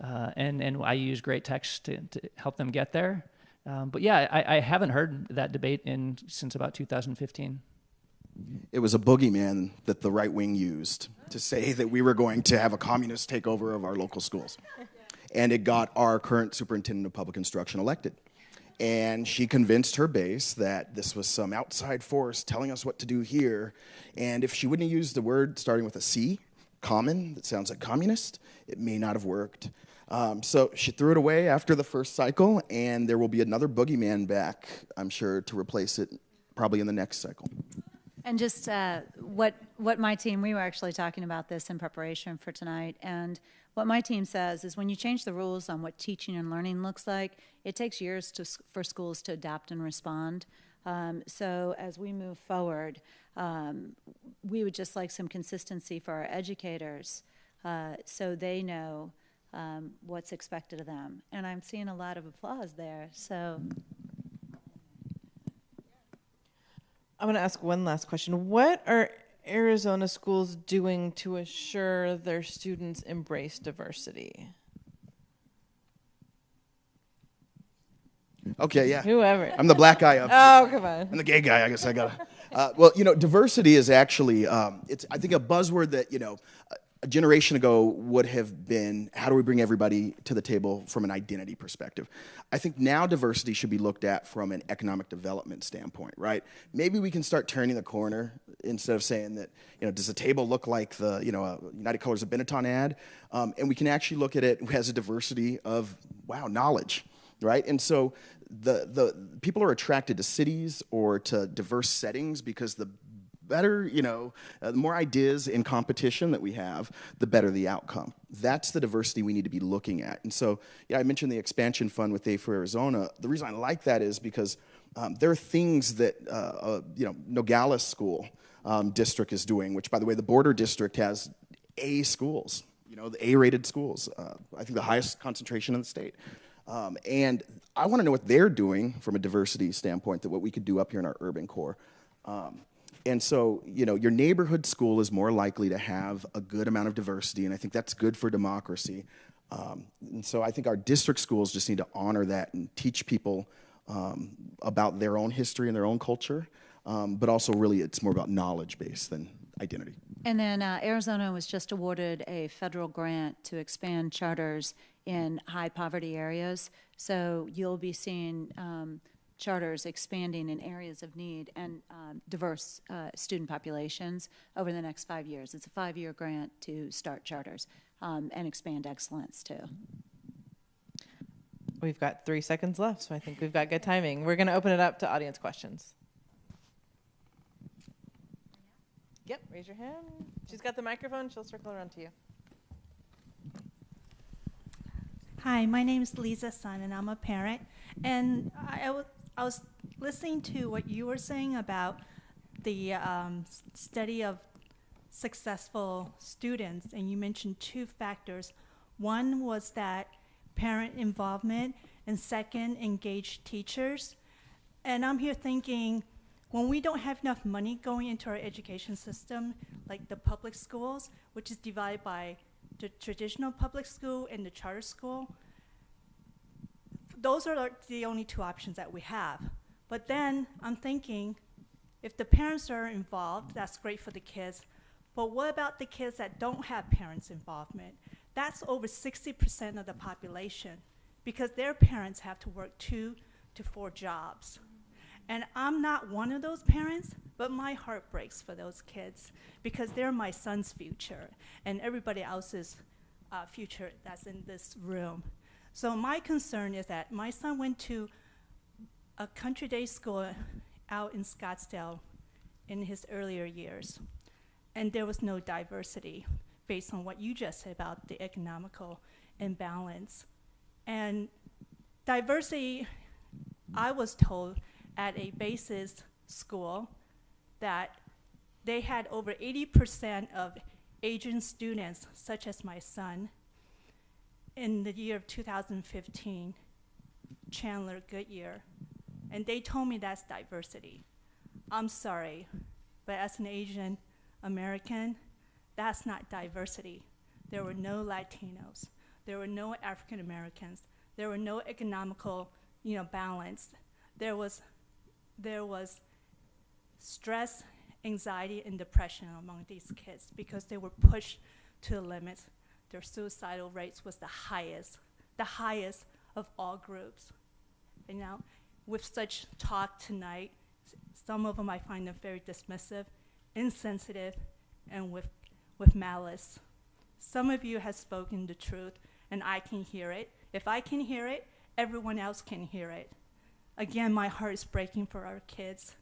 And I use great text to help them get there. But yeah, I haven't heard that debate since about 2015. It was a boogeyman that the right wing used to say that we were going to have a communist takeover of our local schools. And it got our current superintendent of public instruction elected. And she convinced her base that this was some outside force telling us what to do here. And if she wouldn't have used the word starting with a C, common, that sounds like communist, it may not have worked. So she threw it away after the first cycle, and there will be another boogeyman back, I'm sure, to replace it probably in the next cycle. And just what my team, we were actually talking about this in preparation for tonight, and what my team says is when you change the rules on what teaching and learning looks like, it takes years for schools to adapt and respond. So as we move forward, we would just like some consistency for our educators so they know what's expected of them. And I'm seeing a lot of applause there, so. I'm going to ask one last question. What are Arizona schools doing to assure their students embrace diversity? Okay, yeah. Whoever. I'm the black guy up. Oh, come on. I'm the gay guy, I guess I gotta. Well, diversity is actually, it's I think a buzzword that, a generation ago would have been, how do we bring everybody to the table from an identity perspective? I think now diversity should be looked at from an economic development standpoint, right? Maybe we can start turning the corner instead of saying that, does the table look like the, United Colors of Benetton ad? And we can actually look at it as a diversity of, knowledge, right? And so the people are attracted to cities or to diverse settings because the better, the more ideas in competition that we have, the better the outcome. That's the diversity we need to be looking at. And so, I mentioned the expansion fund with A for Arizona. The reason I like that is because there are things that, Nogales School District is doing, which, by the way, the border district has A schools, the A-rated schools, I think the highest concentration in the state. And I want to know what they're doing from a diversity standpoint, that what we could do up here in our urban core. And so, your neighborhood school is more likely to have a good amount of diversity, and I think that's good for democracy. And so I think our district schools just need to honor that and teach people about their own history and their own culture, but also really it's more about knowledge-based than identity. And then Arizona was just awarded a federal grant to expand charters in high poverty areas. So you'll be seeing charters expanding in areas of need and diverse student populations over the next 5 years. It's a 5-year grant to start charters and expand excellence too. We've got 3 seconds left, so I think we've got good timing. We're going to open it up to audience questions. Yep, raise your hand. She's got the microphone. She'll circle around to you. Hi, my name is Lisa Sun, and I'm a parent. And I was listening to what you were saying about the study of successful students, and you mentioned 2 factors. One was that parent involvement, and second, engaged teachers. And I'm here thinking, when we don't have enough money going into our education system, like the public schools, which is divided by the traditional public school and the charter school, those are the only 2 options that we have. But then I'm thinking, if the parents are involved, that's great for the kids. But what about the kids that don't have parents' involvement? That's over 60% of the population, because their parents have to work 2 to 4 jobs. And I'm not one of those parents, but my heart breaks for those kids, because they're my son's future and everybody else's future that's in this room. So my concern is that my son went to a country day school out in Scottsdale in his earlier years, and there was no diversity based on what you just said about the economical imbalance. And diversity, I was told at a basis school that they had over 80% of Asian students, such as my son, in the year of 2015, Chandler, Goodyear. And they told me that's diversity. I'm sorry, but as an Asian American, that's not diversity. There were no Latinos. There were no African Americans. There were no economical, balance. There was stress, anxiety, and depression among these kids because they were pushed to the limits. Their suicidal rates was the highest of all groups. And now, with such talk tonight, some of them I find them very dismissive, insensitive, and with malice. Some of you have spoken the truth, and I can hear it. If I can hear it, everyone else can hear it. Again, my heart is breaking for our kids.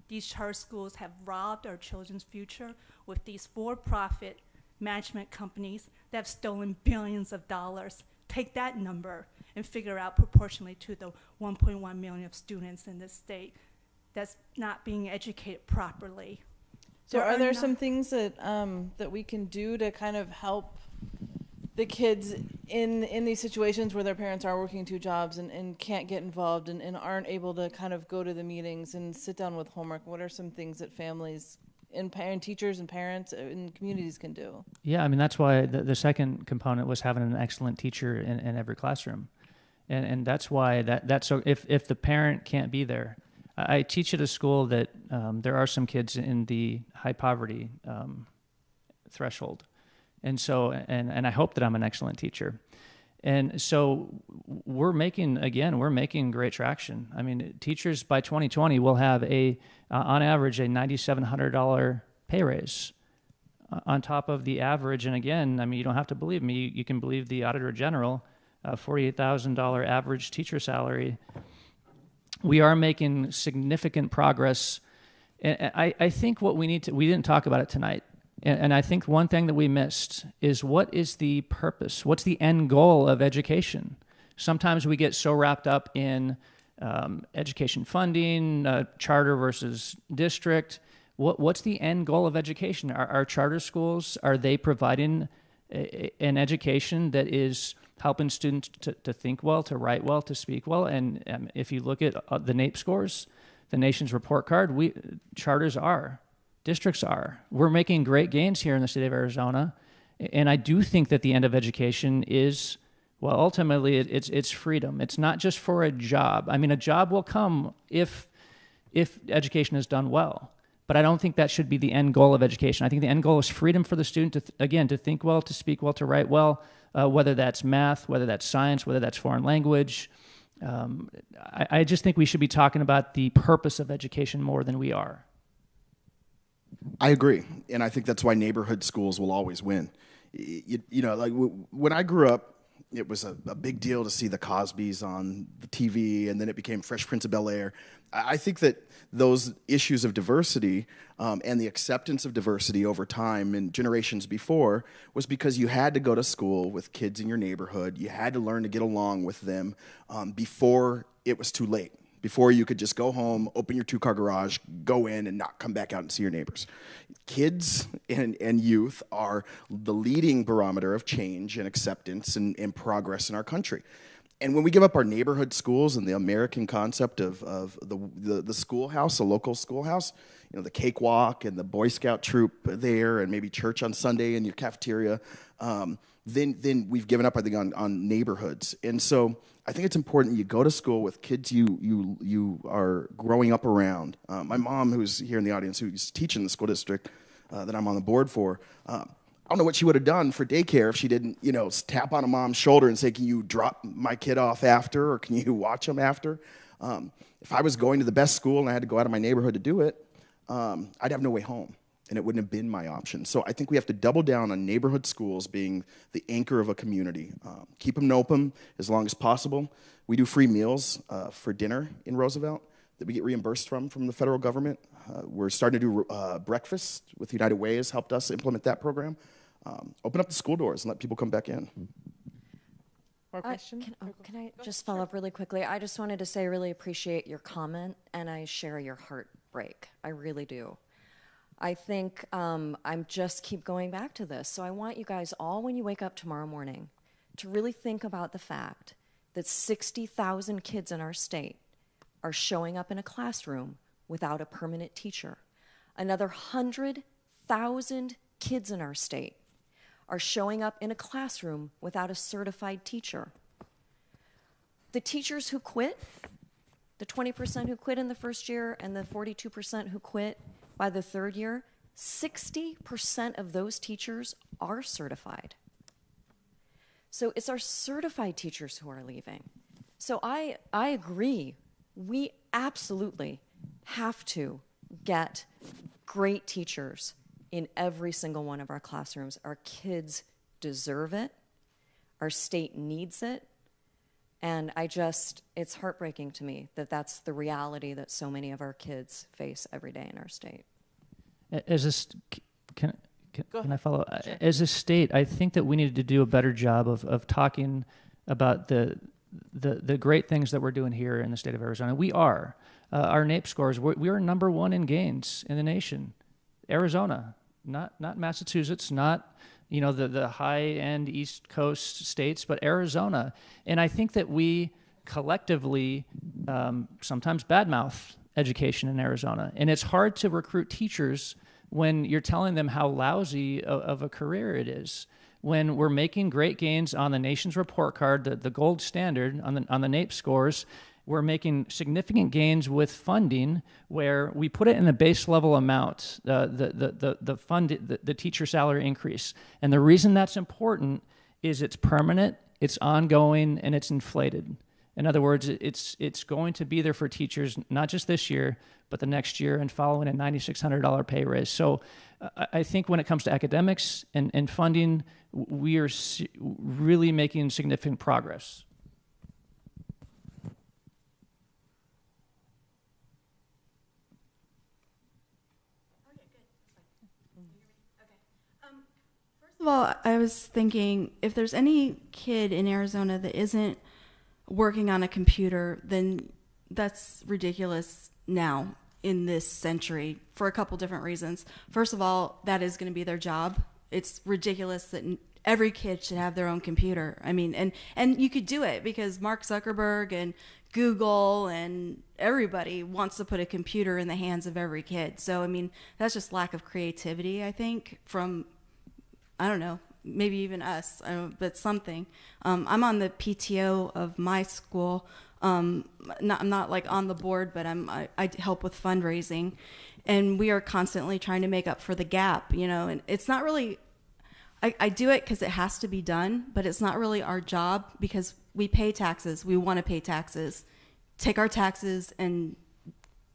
These charter schools have robbed our children's future with these for-profit management companies that have stolen billions of dollars. Take that number and figure out proportionally to the 1.1 million of students in this state that's not being educated properly. So are there some things that that we can do to kind of help the kids in these situations where their parents are working 2 jobs and can't get involved and aren't able to kind of go to the meetings and sit down with homework? What are some things that families and teachers and parents and communities can do? Yeah, I mean, that's why the second component was having an excellent teacher in every classroom. And that's why that's so if the parent can't be there. I teach at a school that there are some kids in the high poverty threshold. And so, and I hope that I'm an excellent teacher. And so we're making great traction. I mean, teachers by 2020 will have on average, a $9,700 pay raise on top of the average. And again, I mean, you don't have to believe me. You can believe the Auditor General, $48,000 average teacher salary. We are making significant progress. And I think what we didn't talk about it tonight. And I think one thing that we missed is, what is the purpose? What's the end goal of education? Sometimes we get so wrapped up in education funding, charter versus district. What's the end goal of education? Our charter schools, are they providing an education that is helping students to think well, to write well, to speak well? And if you look at the NAEP scores, the nation's report card, charters are. Districts are. We're making great gains here in the state of Arizona. And I do think that the end of education is, well, ultimately it's freedom. It's not just for a job. I mean, a job will come if education is done well. But I don't think that should be the end goal of education. I think the end goal is freedom for the student to think well, to speak well, to write well, whether that's math, whether that's science, whether that's foreign language. I just think we should be talking about the purpose of education more than we are. I agree, and I think that's why neighborhood schools will always win. You know, like when I grew up, it was a big deal to see the Cosbys on the TV, and then it became Fresh Prince of Bel-Air. I think that those issues of diversity and the acceptance of diversity over time and generations before was because you had to go to school with kids in your neighborhood. You had to learn to get along with them before it was too late. Before you could just go home, open your two-car garage, go in, and not come back out and see your neighbors. Kids and youth are the leading barometer of change and acceptance and progress in our country. And when we give up our neighborhood schools and the American concept of the schoolhouse, a local schoolhouse, you know, the cakewalk and the Boy Scout troop there, and maybe church on Sunday in your cafeteria, then we've given up, I think, on neighborhoods. And so I think it's important you go to school with kids you are growing up around. My mom, who's here in the audience, who's teaching the school district that I'm on the board for, I don't know what she would have done for daycare if she didn't, you know, tap on a mom's shoulder and say, "Can you drop my kid off after, or can you watch him after?" If I was going to the best school and I had to go out of my neighborhood to do it, I'd have no way home, and it wouldn't have been my option. So I think we have to double down on neighborhood schools being the anchor of a community. Keep them open as long as possible. We do free meals for dinner in Roosevelt that we get reimbursed from the federal government. We're starting to do breakfast with United Way has helped us implement that program. Open up the school doors and let people come back in. More questions? Can I just follow up really quickly? I just wanted to say I really appreciate your comment, and I share your heartbreak. I really do. I think I'm just keep going back to this. So I want you guys all, when you wake up tomorrow morning, to really think about the fact that 60,000 kids in our state are showing up in a classroom without a permanent teacher. Another 100,000 kids in our state are showing up in a classroom without a certified teacher. The teachers who quit, the 20% who quit in the first year and the 42% who quit by the third year, 60% of those teachers are certified. So it's our certified teachers who are leaving. So I agree. We absolutely have to get great teachers in every single one of our classrooms. Our kids deserve it. Our state needs it. And it's heartbreaking to me that that's the reality that so many of our kids face every day in our state. Can I follow? Sure. As a state, I think that we needed to do a better job of talking about the great things that we're doing here in the state of Arizona. We are. Our NAEP scores, we are number one in gains in the nation. Arizona, not Massachusetts, not the high-end East Coast states, but Arizona. And I think that we collectively sometimes badmouth education in Arizona. And it's hard to recruit teachers when you're telling them how lousy of a career it is. When we're making great gains on the nation's report card, the gold standard on the NAEP scores, we're making significant gains with funding where we put it in the base level amount, the teacher salary increase. And the reason that's important is it's permanent, it's ongoing, and it's inflated. In other words, it's going to be there for teachers, not just this year, but the next year and following a $9,600 pay raise. So I think when it comes to academics and funding, we are really making significant progress. First of all, I was thinking if there's any kid in Arizona that isn't working on a computer, then that's ridiculous now in this century for a couple different reasons. First of all, that is going to be their job. It's ridiculous that every kid should have their own computer. I mean, and you could do it because Mark Zuckerberg and Google and everybody wants to put a computer in the hands of every kid. So, I mean, that's just lack of creativity, I think, from, I don't know, maybe even us, but something. I'm on the PTO of my school. I'm not like on the board, but I help with fundraising, and we are constantly trying to make up for the gap, you know, and it's not really, I do it because it has to be done, but it's not really our job because we pay taxes. We want to pay taxes, take our taxes and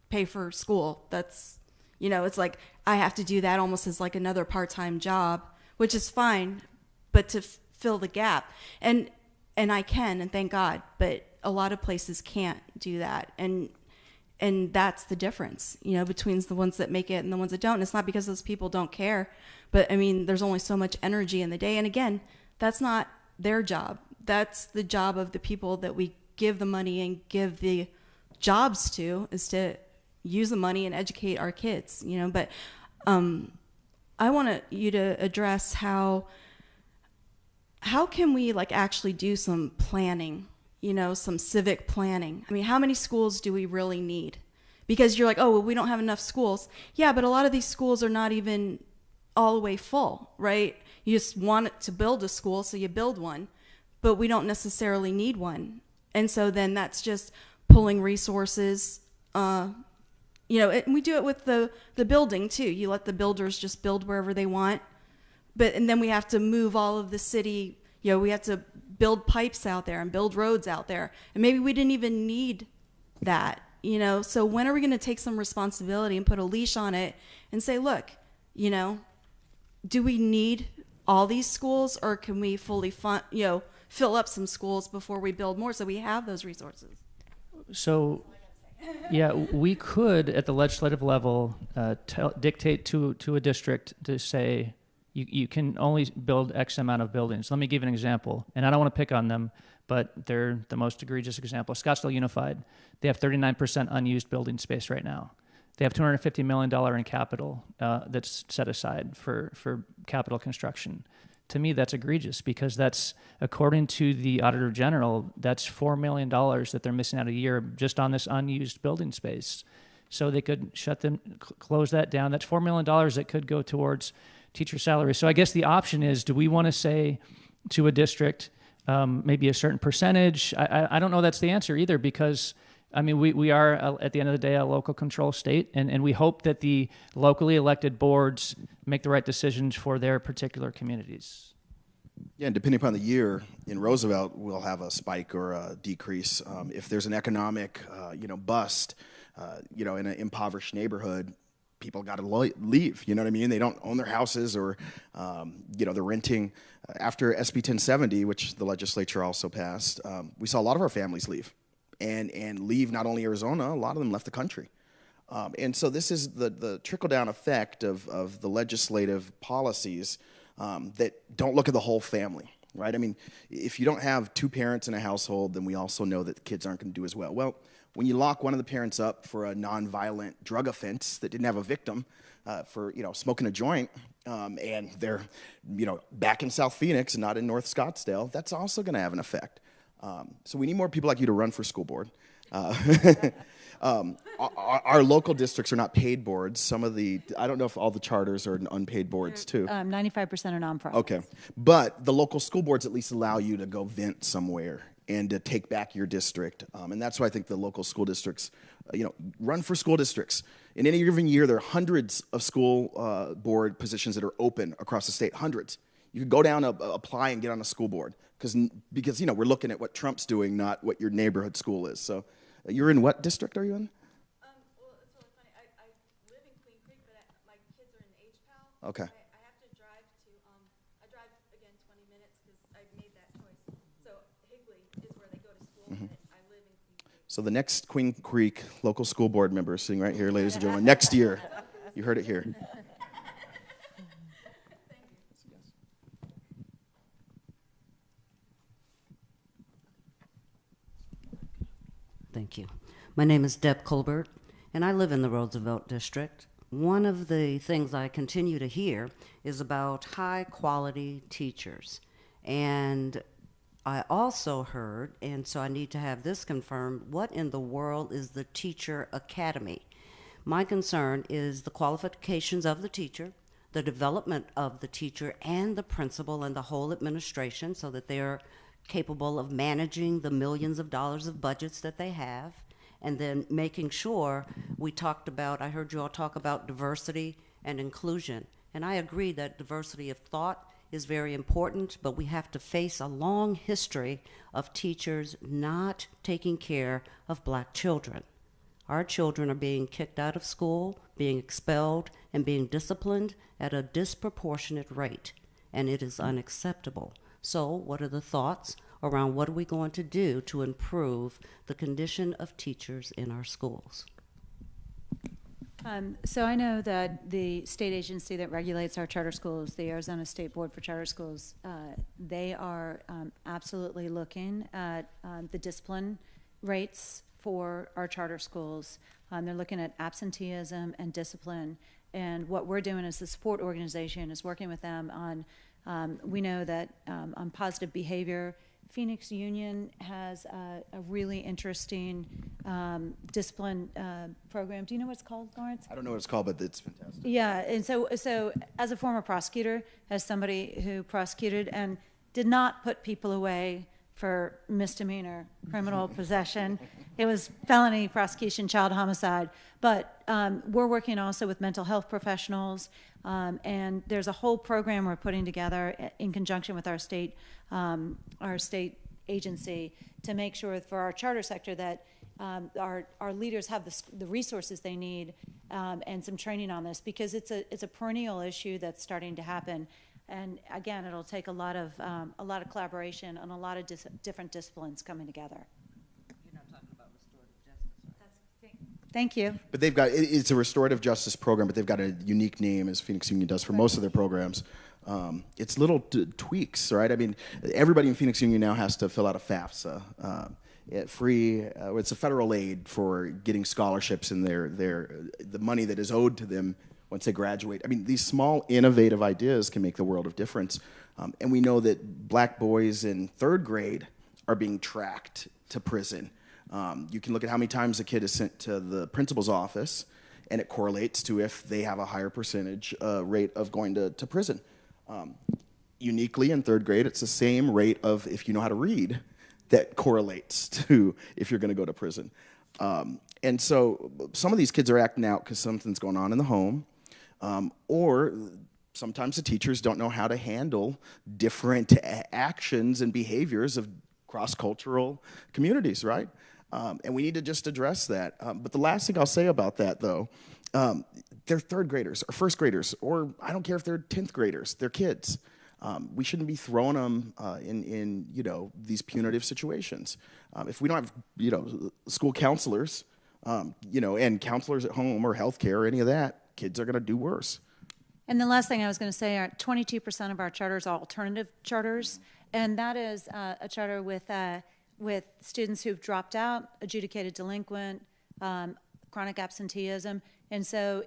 pay for school. That's, you know, it's like I have to do that almost as like another part-time job, which is fine, but to fill the gap. And I can, and thank God, but a lot of places can't do that. And that's the difference, you know, between the ones that make it and the ones that don't. And it's not because those people don't care, but I mean, there's only so much energy in the day. And again, that's not their job. That's the job of the people that we give the money and give the jobs to, is to use the money and educate our kids, you know. But I want you to address how can we like actually do some planning, you know, some civic planning. I mean, how many schools do we really need? Because you're like, oh, well, we don't have enough schools. Yeah, but a lot of these schools are not even all the way full, right? You just want to build a school, so you build one, but we don't necessarily need one. And so then that's just pulling resources, you know, and we do it with the building too. You let the builders just build wherever they want, and then we have to move all of the city, you know, we have to build pipes out there and build roads out there. And maybe we didn't even need that, you know. So when are we going to take some responsibility and put a leash on it and say, look, you know, do we need all these schools, or can we fully fund, you know, fill up some schools before we build more so we have those resources? So, yeah, we could at the legislative level dictate to a district to say you can only build X amount of buildings. Let me give you an example, and I don't want to pick on them, but they're the most egregious example. Scottsdale Unified, they have 39% unused building space right now. They have $250 million in capital that's set aside for capital construction. To me, that's egregious because that's, according to the Auditor General, that's $4 million that they're missing out a year just on this unused building space. So they could close that down. That's $4 million that could go towards teacher salaries. So I guess the option is, do we want to say to a district, maybe a certain percentage? I don't know that's the answer either, because I mean, we are, at the end of the day, a local control state, and we hope that the locally elected boards make the right decisions for their particular communities. Yeah, and depending upon the year, in Roosevelt, we'll have a spike or a decrease. If there's an economic, bust, in an impoverished neighborhood, people got to leave, you know what I mean? They don't own their houses, or, they're renting. After SB 1070, which the legislature also passed, we saw a lot of our families leave. And leave not only Arizona, a lot of them left the country. And so this is the trickle-down effect of the legislative policies that don't look at the whole family, right? I mean, if you don't have two parents in a household, then we also know that the kids aren't going to do as well. Well, when you lock one of the parents up for a nonviolent drug offense that didn't have a victim, for smoking a joint, and they're back in South Phoenix and not in North Scottsdale, that's also going to have an effect. So we need more people like you to run for school board. Our local districts are not paid boards. I don't know if all the charters are unpaid boards too. 95% are nonprofits. Okay. But the local school boards at least allow you to go vent somewhere and to take back your district. And that's why I think the local school districts, run for school districts. In any given year, there are hundreds of school board positions that are open across the state, hundreds. You could go down, apply, and get on a school board because we're looking at what Trump's doing, not what your neighborhood school is. So you're in what district are you in? Well, it's really funny. I live in Queen Creek, but my kids are in H-PAL. Okay. I have to drive to, I drive, again, 20 minutes because I've made that choice. So Higley is where they go to school, but I live in Queen Creek. So the next Queen Creek local school board member is sitting right here, ladies and gentlemen, next year. You heard it here. Thank you. My name is Deb Colbert, and I live in the Roosevelt District. One of the things I continue to hear is about high-quality teachers. And I also heard, and so I need to have this confirmed, what in the world is the Teacher Academy? My concern is the qualifications of the teacher, the development of the teacher and the principal and the whole administration so that they're capable of managing the millions of dollars of budgets that they have, and then making sure I heard you all talk about diversity and inclusion, and I agree that diversity of thought is very important, but we have to face a long history of teachers not taking care of black children. Our children are being kicked out of school, being expelled, and being disciplined at a disproportionate rate, and it is unacceptable. So what are the thoughts around what are we going to do to improve the condition of teachers in our schools? So I know that the state agency that regulates our charter schools, the Arizona State Board for Charter Schools, they are absolutely looking at the discipline rates for our charter schools. They're looking at absenteeism and discipline. And what we're doing as the support organization is working with them on, we know that on positive behavior, Phoenix Union has a really interesting discipline program. Do you know what it's called, Lawrence? I don't know what it's called, but it's fantastic. Yeah, and so as a former prosecutor, as somebody who prosecuted and did not put people away for misdemeanor criminal possession, it was felony prosecution, child homicide. But we're working also with mental health professionals, and there's a whole program we're putting together in conjunction with our state agency to make sure for our charter sector that our leaders have the resources they need and some training on this, because it's a perennial issue that's starting to happen. And again, it'll take a lot of collaboration and a lot of different disciplines coming together. You're not talking about restorative justice, right? Thank you. But they've got, it's a restorative justice program, but they've got a unique name, as Phoenix Union does for most of their programs. It's little tweaks, right? I mean, everybody in Phoenix Union now has to fill out a FAFSA. It's a federal aid for getting scholarships and the money that is owed to them once they graduate. I mean, these small, innovative ideas can make the world of difference. And we know that black boys in third grade are being tracked to prison. You can look at how many times a kid is sent to the principal's office, and it correlates to if they have a higher percentage rate of going to prison. Uniquely in third grade, it's the same rate of if you know how to read that correlates to if you're going to go to prison. And so some of these kids are acting out because something's going on in the home, or sometimes the teachers don't know how to handle different actions and behaviors of cross-cultural communities, right? And we need to just address that. But the last thing I'll say about that, though, they're third graders or first graders, or I don't care if they're 10th graders, they're kids. We shouldn't be throwing them in these punitive situations. If we don't have school counselors, and counselors at home or healthcare or any of that, kids are going to do worse. And the last thing I was going to say, 22% of our charters are alternative charters, and that is a charter with students who've dropped out, adjudicated delinquent, chronic absenteeism, and so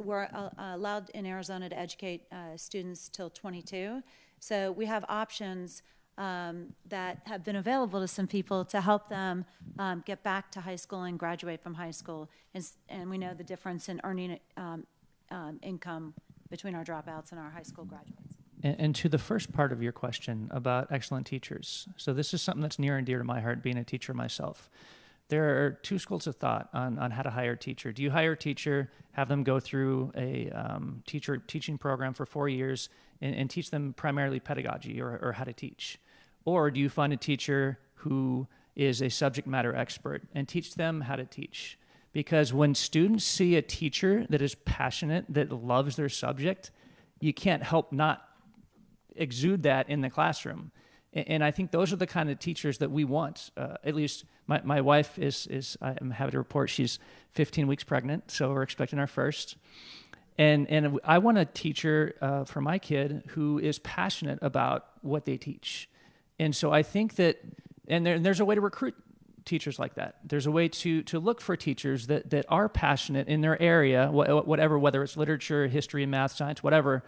we're allowed in Arizona to educate students till 22. So we have options that have been available to some people to help them get back to high school and graduate from high school. And we know the difference in earning income between our dropouts and our high school graduates. And to the first part of your question about excellent teachers, so this is something that's near and dear to my heart, being a teacher myself. There are two schools of thought on how to hire a teacher. Do you hire a teacher, have them go through a teaching program for 4 years and teach them primarily pedagogy or how to teach? Or do you find a teacher who is a subject matter expert and teach them how to teach? Because when students see a teacher that is passionate, that loves their subject, you can't help not exude that in the classroom. And I think those are the kind of teachers that we want. At least my wife is I'm happy to report she's 15 weeks pregnant, so we're expecting our first. And I want a teacher for my kid who is passionate about what they teach. And so I think that, and there's a way to recruit teachers like that. There's a way to look for teachers that are passionate in their area, whatever, whether it's literature, history, math, science, whatever.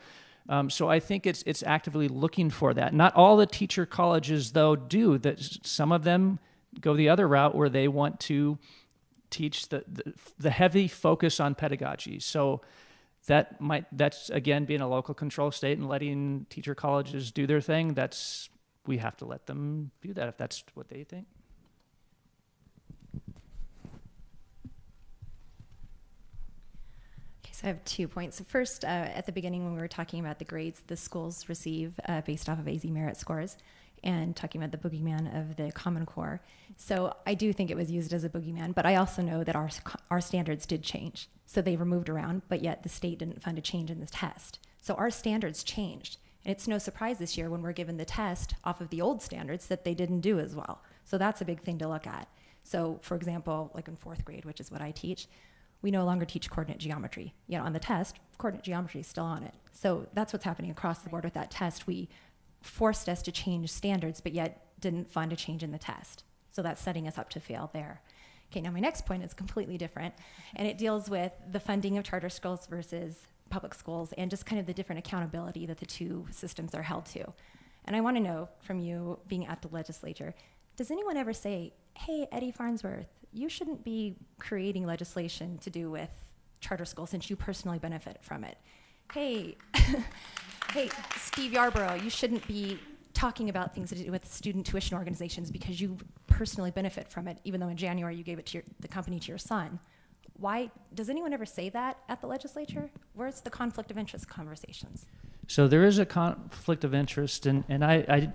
So I think it's actively looking for that. Not all the teacher colleges, though, do that. Some of them go the other route where they want to teach the heavy focus on pedagogy. So that's again being a local control state and letting teacher colleges do their thing. We have to let them do that if that's what they think. So I have 2 points. First, at the beginning when we were talking about the grades the schools receive based off of AZ merit scores and talking about the boogeyman of the Common Core. So I do think it was used as a boogeyman, but I also know that our standards did change. So they were moved around, but yet the state didn't fund a change in the test. So our standards changed. And it's no surprise this year when we're given the test off of the old standards that they didn't do as well. So that's a big thing to look at. So for example, like in 4th grade, which is what I teach, we no longer teach coordinate geometry. Yet on the test, coordinate geometry is still on it. So that's what's happening across the board with that test. We forced us to change standards, but yet didn't fund a change in the test. So that's setting us up to fail there. Okay, now my next point is completely different, and it deals with the funding of charter schools versus public schools and just kind of the different accountability that the two systems are held to. And I want to know from you, being at the legislature, does anyone ever say, hey, Eddie Farnsworth, you shouldn't be creating legislation to do with charter schools since you personally benefit from it? Hey, hey, Steve Yarborough, you shouldn't be talking about things to do with student tuition organizations because you personally benefit from it, even though in January you gave it to the company to your son. Why does anyone ever say that at the legislature? Where's the conflict of interest conversations? So there is a conflict of interest, and I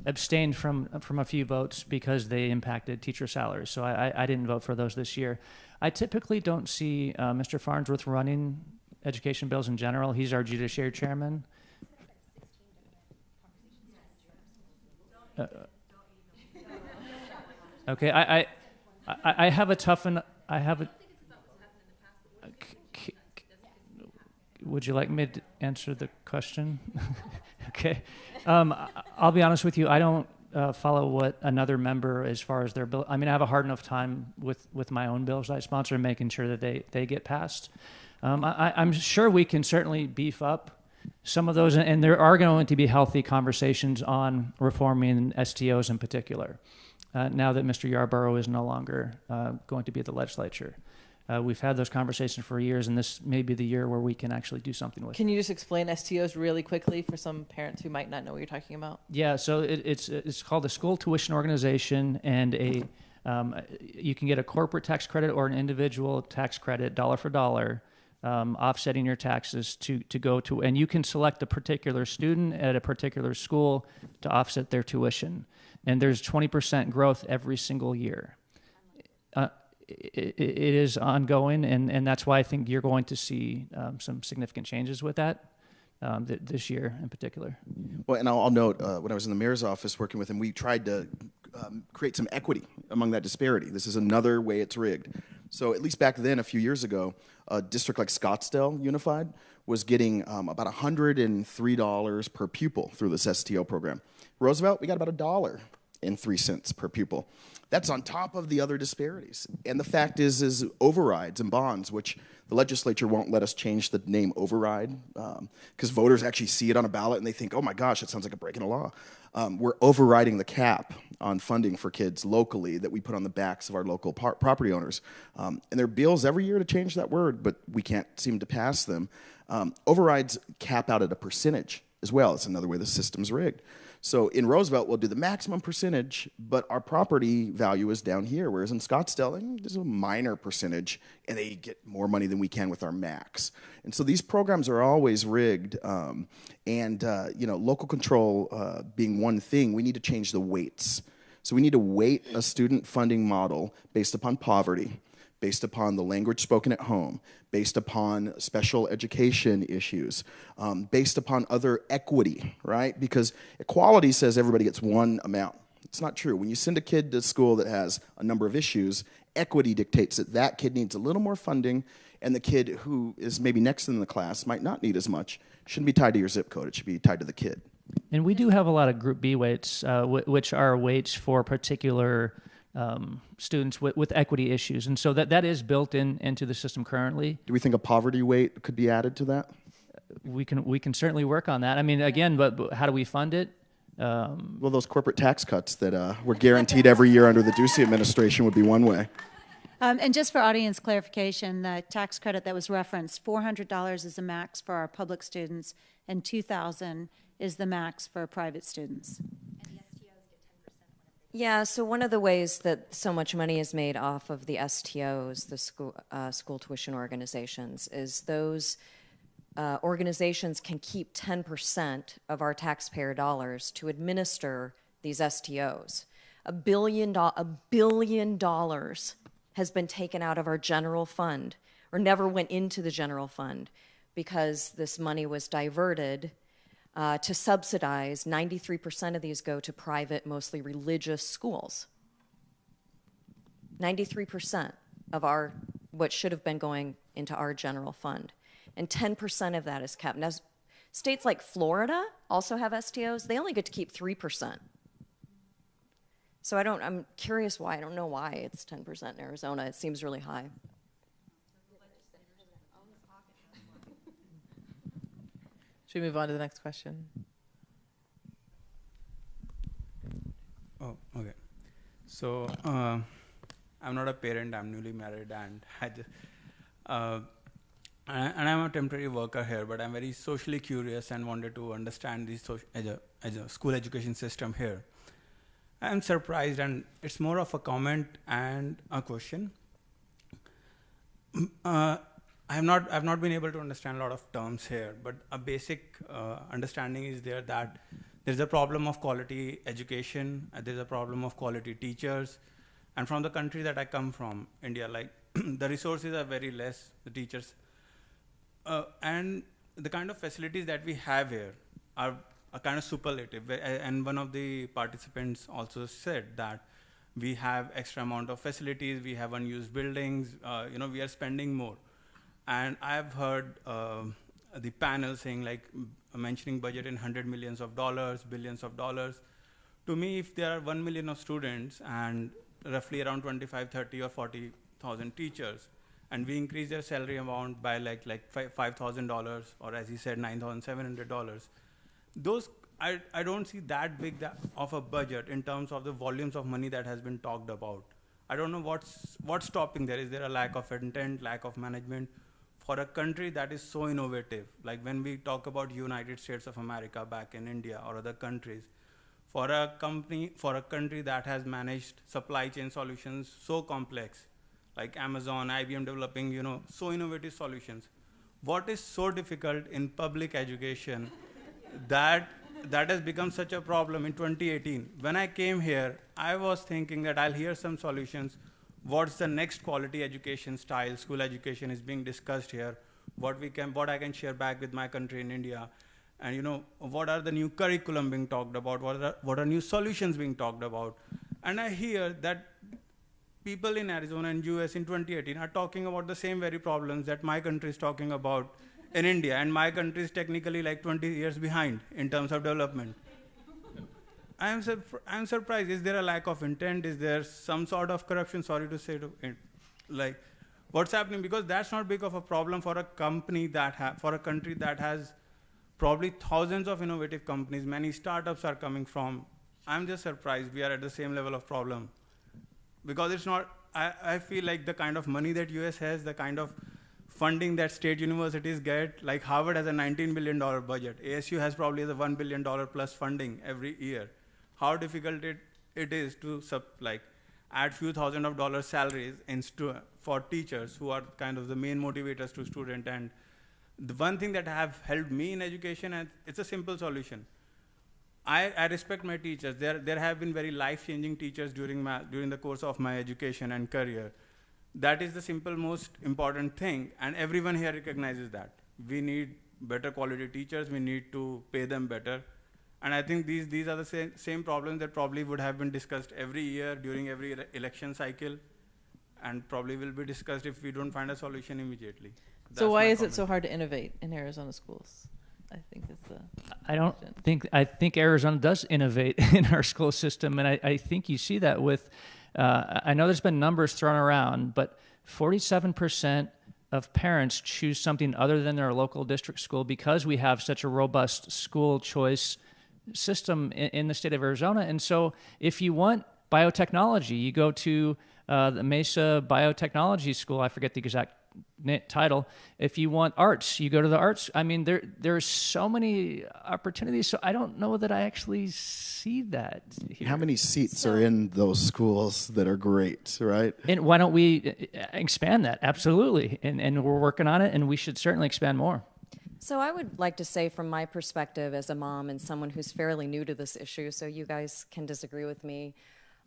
abstained from a few votes because they impacted teacher salaries. So I didn't vote for those this year. I typically don't see Mr. Farnsworth running education bills in general. He's our judiciary chairman. Okay, I have a tough and I have a. Would you like me to answer the question? Okay. I'll be honest with you. I don't follow what another member as far as their bill. I mean, I have a hard enough time with my own bills I sponsor and making sure that they get passed. I'm sure we can certainly beef up some of those, and there are going to be healthy conversations on reforming STOs in particular. Now that Mr. Yarborough is no longer going to be at the legislature. We've had those conversations for years, and this may be the year where we can actually do something with it. Can you just explain STOs really quickly for some parents who might not know what you're talking about? Yeah, so it's called a school tuition organization, and you can get a corporate tax credit or an individual tax credit, dollar for dollar, offsetting your taxes to go to, and you can select a particular student at a particular school to offset their tuition. And there's 20% growth every single year. It is ongoing, and that's why I think you're going to see some significant changes with that this year in particular. Well, and I'll note, when I was in the mayor's office working with him, we tried to create some equity among that disparity. This is another way it's rigged. So at least back then, a few years ago, a district like Scottsdale Unified was getting about $103 per pupil through this STO program. Roosevelt, we got about $1.03 per pupil. That's on top of the other disparities. And the fact is overrides and bonds, which the legislature won't let us change the name override because voters actually see it on a ballot and they think, oh my gosh, it sounds like a break in the law. We're overriding the cap on funding for kids locally that we put on the backs of our local property owners. And there are bills every year to change that word, but we can't seem to pass them. Overrides cap out at a percentage as well. It's another way the system's rigged. So in Roosevelt, we'll do the maximum percentage, but our property value is down here, whereas in Scottsdale, there's a minor percentage, and they get more money than we can with our max. And so these programs are always rigged, local control being one thing, we need to change the weights. So we need to weight a student funding model based upon poverty, based upon the language spoken at home, based upon special education issues, based upon other equity, right? Because equality says everybody gets one amount. It's not true. When you send a kid to school that has a number of issues, equity dictates that that kid needs a little more funding, and the kid who is maybe next in the class might not need as much. It shouldn't be tied to your zip code. It should be tied to the kid. And we do have a lot of Group B weights, which are weights for particular students with equity issues, and so that is built into the system currently. Do we think a poverty weight could be added to that? We can certainly work on that. I mean, again, but how do we fund it? Well, those corporate tax cuts that were guaranteed every year under the Ducey administration would be one way. And just for audience clarification, the tax credit that was referenced, $400 is the max for our public students, and $2,000 is the max for private students. Yeah, so one of the ways that so much money is made off of the STOs, the school tuition organizations, is those organizations can keep 10% of our taxpayer dollars to administer these STOs. $1 billion has been taken out of our general fund, or never went into the general fund, because this money was diverted to subsidize. 93% of these go to private, mostly religious schools. 93% of what should have been going into our general fund. And 10% of that is kept. Now, states like Florida also have STOs. They only get to keep 3%. So I'm curious why. I don't know why it's 10% in Arizona. It seems really high. Should we move on to the next question? Oh, okay. So I'm not a parent. I'm newly married, and I'm a temporary worker here. But I'm very socially curious and wanted to understand the as a school education system here. I'm surprised, and it's more of a comment and a question. I've not been able to understand a lot of terms here, but a basic understanding is there that there's a problem of quality education, there's a problem of quality teachers, and from the country that I come from, India, like the resources are very less, the teachers, and the kind of facilities that we have here are a kind of superlative. And one of the participants also said that we have extra amount of facilities, we have unused buildings, we are spending more. And I've heard the panel saying, like, mentioning budget in $100 million, billions of dollars. To me, if there are 1 million of students and roughly around 25, 30, or 40,000 teachers, and we increase their salary amount by like $5,000, or as he said, $9,700, those I don't see that big of a budget in terms of the volumes of money that has been talked about. I don't know what's stopping there. Is there a lack of intent, lack of management? For a country that is so innovative, like when we talk about United States of America back in India or other countries, for a country that has managed supply chain solutions so complex, like Amazon, IBM developing, so innovative solutions, what is so difficult in public education that has become such a problem in 2018? When I came here, I was thinking that I'll hear some solutions. What's the next quality education style? School education is being discussed here. What I can share back with my country in India, and what are the new curriculum being talked about? What are new solutions being talked about? And I hear that people in Arizona and US in 2018 are talking about the same very problems that my country is talking about in India, and my country is technically like 20 years behind in terms of development. I'm surprised. Is there a lack of intent? Is there some sort of corruption? Sorry to say it. Like, what's happening? Because that's not big of a problem for a company for a country that has probably thousands of innovative companies. Many startups are coming from. I'm just surprised we are at the same level of problem. Because it's not, I feel like the kind of money that US has, the kind of funding that state universities get. Like Harvard has a $19 billion budget. ASU has probably the $1 billion plus funding every year. How difficult it is to add few thousand of dollars salaries for teachers who are kind of the main motivators to student. And the one thing that have helped me in education, and it's a simple solution. I respect my teachers. There have been very life-changing teachers during the course of my education and career. That is the simple, most important thing, and everyone here recognizes that. We need better quality teachers. We need to pay them better. And I think these are the same problems that probably would have been discussed every year during every election cycle, and probably will be discussed if we don't find a solution immediately. So why is it so hard to innovate in Arizona schools? I think that's the I think Arizona does innovate in our school system, and I think you see that with, I know there's been numbers thrown around, but 47% of parents choose something other than their local district school because we have such a robust school choice system in the state of Arizona. And so if you want biotechnology, you go to the Mesa Biotechnology School, I forget the exact title. If you want arts, you go to the arts. I mean, there's so many opportunities. So I don't know that I actually see that here. How many seats are in those schools that are great, right? And why don't we expand that? Absolutely. And we're working on it, and we should certainly expand more. So I would like to say from my perspective as a mom and someone who's fairly new to this issue, so you guys can disagree with me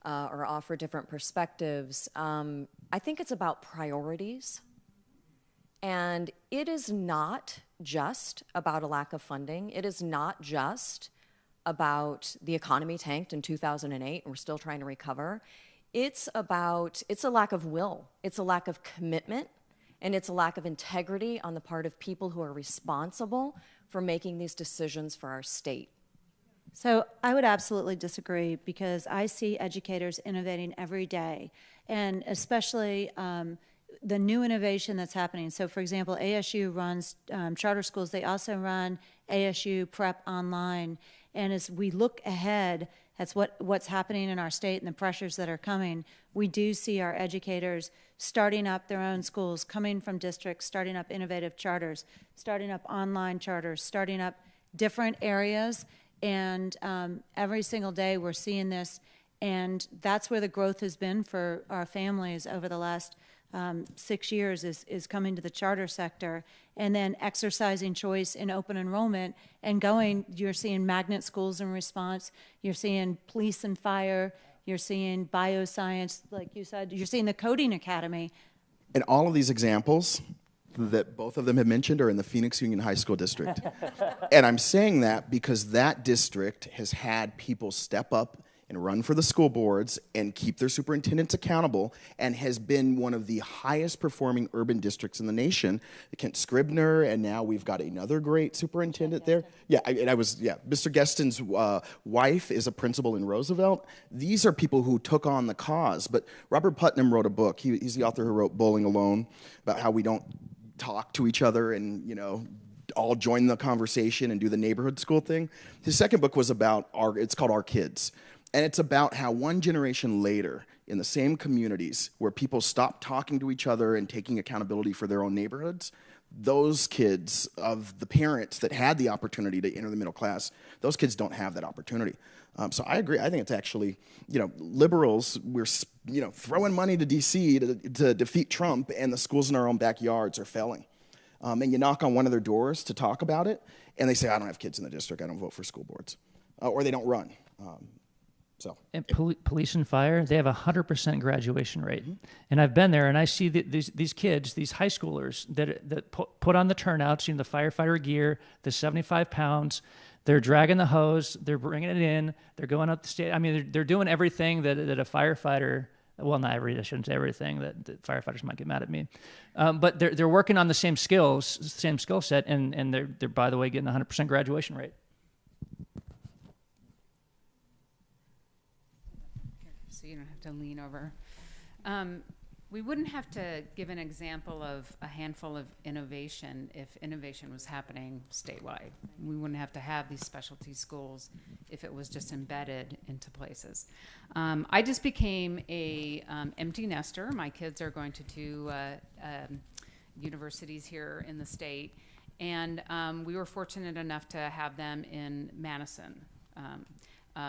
or offer different perspectives, I think it's about priorities. And it is not just about a lack of funding. It is not just about the economy tanked in 2008 and we're still trying to recover. It's a lack of will. It's a lack of commitment. And it's a lack of integrity on the part of people who are responsible for making these decisions for our state. So I would absolutely disagree because I see educators innovating every day, and especially the new innovation that's happening. So, for example, ASU runs charter schools. They also run ASU Prep Online. And as we look ahead at what's happening in our state and the pressures that are coming, we do see our educators starting up their own schools, coming from districts, starting up innovative charters, starting up online charters, starting up different areas. And every single day we're seeing this. And that's where the growth has been for our families over the last 6 years is coming to the charter sector, and then exercising choice in open enrollment and going. You're seeing magnet schools in response. You're seeing police and fire. You're seeing bioscience, like you said. You're seeing the coding academy. And all of these examples that both of them have mentioned are in the Phoenix Union High School District. And I'm saying that because that district has had people step up and run for the school boards and keep their superintendents accountable, and has been one of the highest performing urban districts in the nation. Kent Scribner, and now we've got another great superintendent there. Yeah, Mr. Geston's wife is a principal in Roosevelt. These are people who took on the cause. But Robert Putnam wrote a book. He's the author who wrote Bowling Alone, about how we don't talk to each other and, all join the conversation and do the neighborhood school thing. His second book was about it's called Our Kids. And it's about how one generation later, in the same communities where people stopped talking to each other and taking accountability for their own neighborhoods, those kids of the parents that had the opportunity to enter the middle class, those kids don't have that opportunity. So I agree. I think it's actually, liberals, we're, throwing money to D.C. to defeat Trump, and the schools in our own backyards are failing. And you knock on one of their doors to talk about it, and they say, I don't have kids in the district. I don't vote for school boards. Or they don't run. And police and fire, they have 100% graduation rate. Mm-hmm. And I've been there, and I see these kids, these high schoolers that put on the turnouts, the firefighter gear, the 75 pounds. They're dragging the hose. They're bringing it in. They're going up the state. I mean, they're doing everything that a firefighter. Well, not I shouldn't say everything. That firefighters might get mad at me. But they're working on the same skill set, and they're by the way getting 100% graduation rate. So you don't have to lean over. We wouldn't have to give an example of a handful of innovation if innovation was happening statewide. We wouldn't have to have these specialty schools if it was just embedded into places. I just became a empty nester. My kids are going to do universities here in the state. And we were fortunate enough to have them in Madison,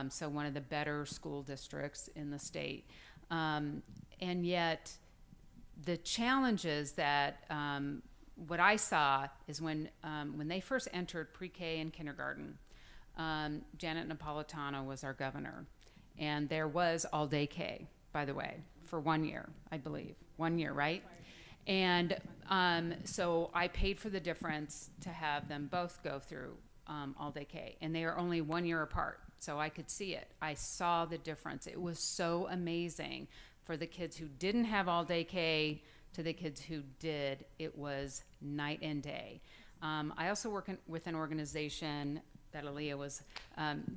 so one of the better school districts in the state. And yet, the challenges that what I saw is when they first entered pre-K and kindergarten, Janet Napolitano was our governor, and there was all-day K, by the way, for 1 year, I believe. 1 year, right? And so I paid for the difference to have them both go through all-day K, and they are only 1 year apart, so I could see it. I saw the difference. It was so amazing for the kids who didn't have all-day K to the kids who did. It was night and day. I also work with an organization that Aaliyah was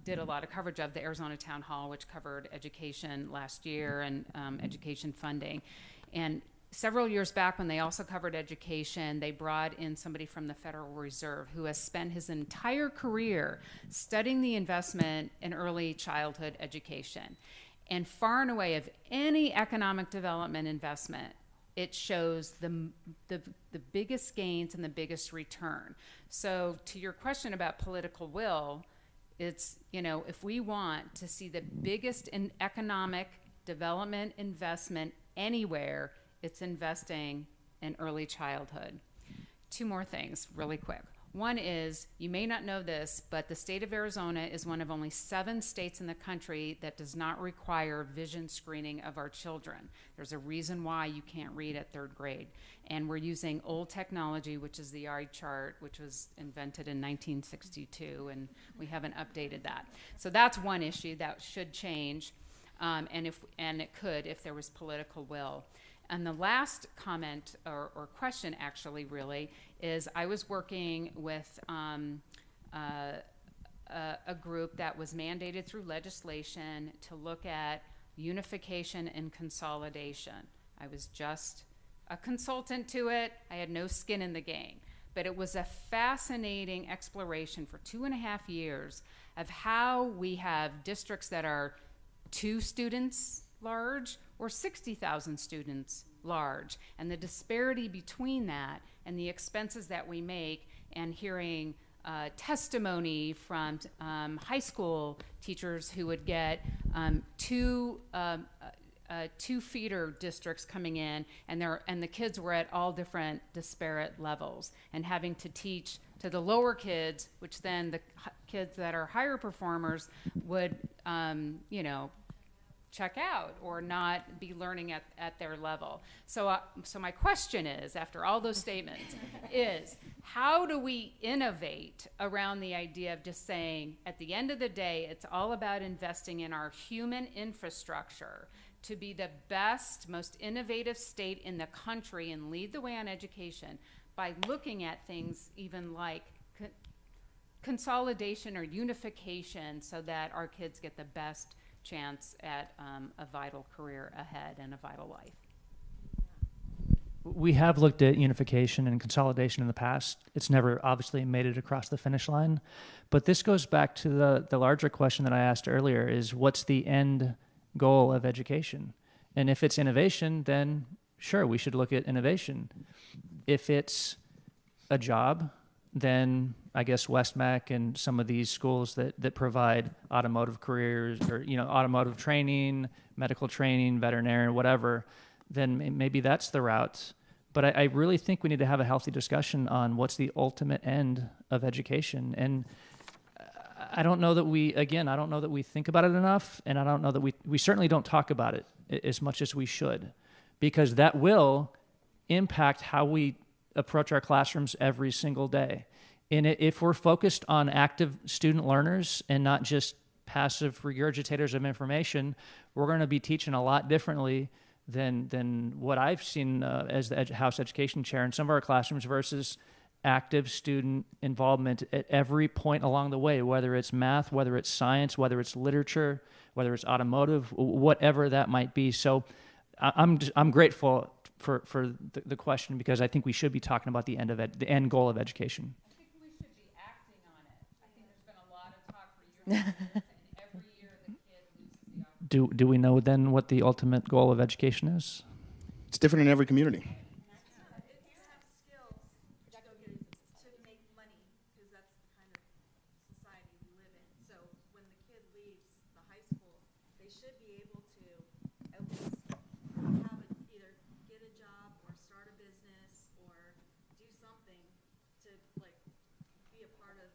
did a lot of coverage of, the Arizona Town Hall, which covered education last year and education funding. And several years back, when they also covered education, they brought in somebody from the Federal Reserve who has spent his entire career studying the investment in early childhood education. And far and away of any economic development investment, it shows the biggest gains and the biggest return. So to your question about political will, it's, you know, if we want to see the biggest in economic development investment anywhere, it's investing in early childhood. Two more things really quick. One is, you may not know this, but the state of Arizona is one of only 7 states in the country that does not require vision screening of our children. There's a reason why you can't read at 3rd grade. And we're using old technology, which is the eye chart, which was invented in 1962, and we haven't updated that. So that's one issue that should change, and it could if there was political will. And the last comment or question, actually, really, is I was working with a group that was mandated through legislation to look at unification and consolidation. I was just a consultant to it. I had no skin in the game. But it was a fascinating exploration for 2.5 years of how we have districts that are 2 students large or 60,000 students large, and the disparity between that and the expenses that we make, and hearing testimony from high school teachers who would get 2 feeder districts coming in, and the kids were at all different disparate levels, and having to teach to the lower kids, which then the kids that are higher performers would, you know, check out or not be learning at their level. So my question is, after all those statements, is how do we innovate around the idea of just saying, at the end of the day, it's all about investing in our human infrastructure to be the best, most innovative state in the country and lead the way on education by looking at things even like consolidation or unification so that our kids get the best chance at a vital career ahead and a vital life. We have looked at unification and consolidation in the past. It's never obviously made it across the finish line. But this goes back to the larger question that I asked earlier, is what's the end goal of education? And if it's innovation, then sure, we should look at innovation. If it's a job, then I guess Westmac and some of these schools that provide automotive careers or, you know, automotive training, medical training, veterinarian, whatever, then maybe that's the route. But I really think we need to have a healthy discussion on what's the ultimate end of education. And I don't know that I don't know that we think about it enough, and I don't know that we certainly don't talk about it as much as we should, because that will impact how we approach our classrooms every single day. And if we're focused on active student learners and not just passive regurgitators of information, we're going to be teaching a lot differently than what I've seen as the House Education Chair in some of our classrooms versus active student involvement at every point along the way, whether it's math, whether it's science, whether it's literature, whether it's automotive, whatever that might be. So I'm grateful for the question, because I think we should be talking about the end goal of education. I think we should be acting on it. I think there's been a lot of talk for years and every year the kid loses the opportunity. Do we know then what the ultimate goal of education is? It's different in every community. should be able to at least have either get a job or start a business or do something to like be a part of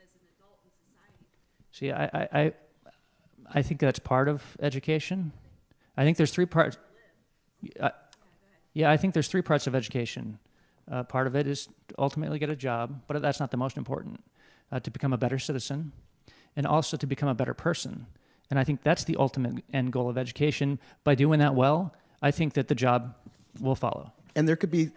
as an adult in society. See, I think that's part of education. I think there's three parts. Yeah, I think there's three parts of education. Part of it is to ultimately get a job, but that's not the most important. To become a better citizen, and also to become a better person. And I think that's the ultimate end goal of education. By doing that well, I think that the job will follow. And there could be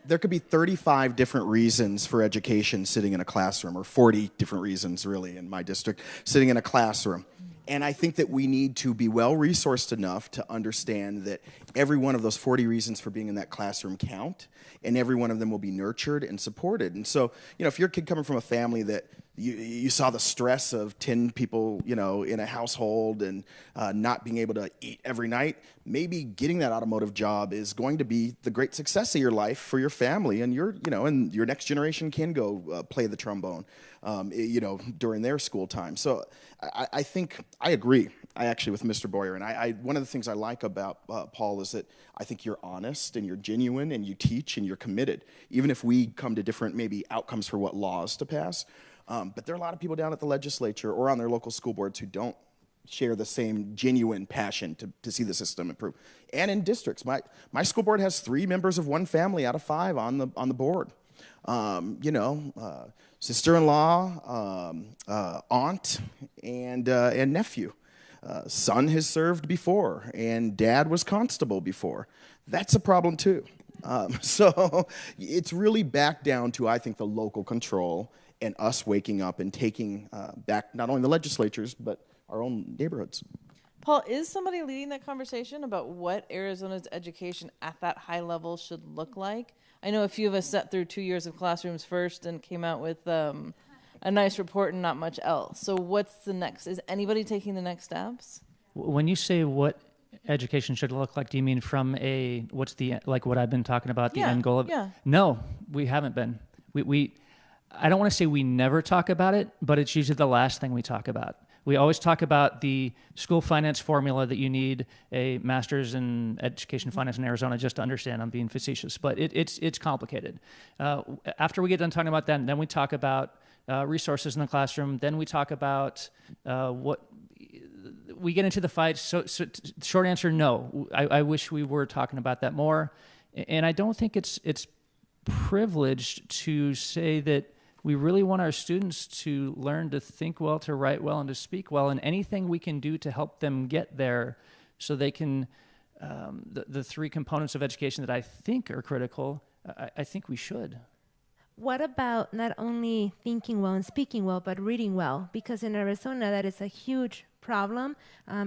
there could be 35 different reasons for education sitting in a classroom, or 40 different reasons, really, in my district, sitting in a classroom. And I think that we need to be well-resourced enough to understand that every one of those 40 reasons for being in that classroom count, and every one of them will be nurtured and supported. And so, if you're a kid coming from a family that you saw the stress of 10 people, in a household and not being able to eat every night, maybe getting that automotive job is going to be the great success of your life for your family, and and your next generation can go play the trombone, during their school time. So I think I agree. I actually with Mr. Boyer, and one of the things I like about Paul is that I think you're honest and you're genuine and you teach and you're committed, even if we come to different maybe outcomes for what laws to pass. But there are a lot of people down at the legislature or on their local school boards who don't share the same genuine passion to see the system improve. And in districts, my school board has 3 members of one family out of 5 on the board. Sister-in-law, aunt, and nephew. Son has served before, and dad was constable before. That's a problem too. So it's really back down to, I think, the local control and us waking up and taking back not only the legislatures, but our own neighborhoods. Paul, is somebody leading that conversation about what Arizona's education at that high level should look like? I know a few of us sat through 2 years of classrooms first and came out with a nice report and not much else. So what's the next? Is anybody taking the next steps? When you say what education should look like, do you mean from what I've been talking about, the end goal of? Yeah. No, we haven't been. I don't want to say we never talk about it, but it's usually the last thing we talk about. We always talk about the school finance formula that you need a master's in education finance in Arizona just to understand. I'm being facetious, but it's complicated. After we get done talking about that, then we talk about resources in the classroom. Then we talk about what we get into the fight. So short answer, no. I wish we were talking about that more, and I don't think it's privileged to say that we really want our students to learn to think well, to write well, and to speak well, and anything we can do to help them get there so they can, the 3 components of education that I think are critical, I think we should. What about not only thinking well and speaking well, but reading well? Because in Arizona, that is a huge problem.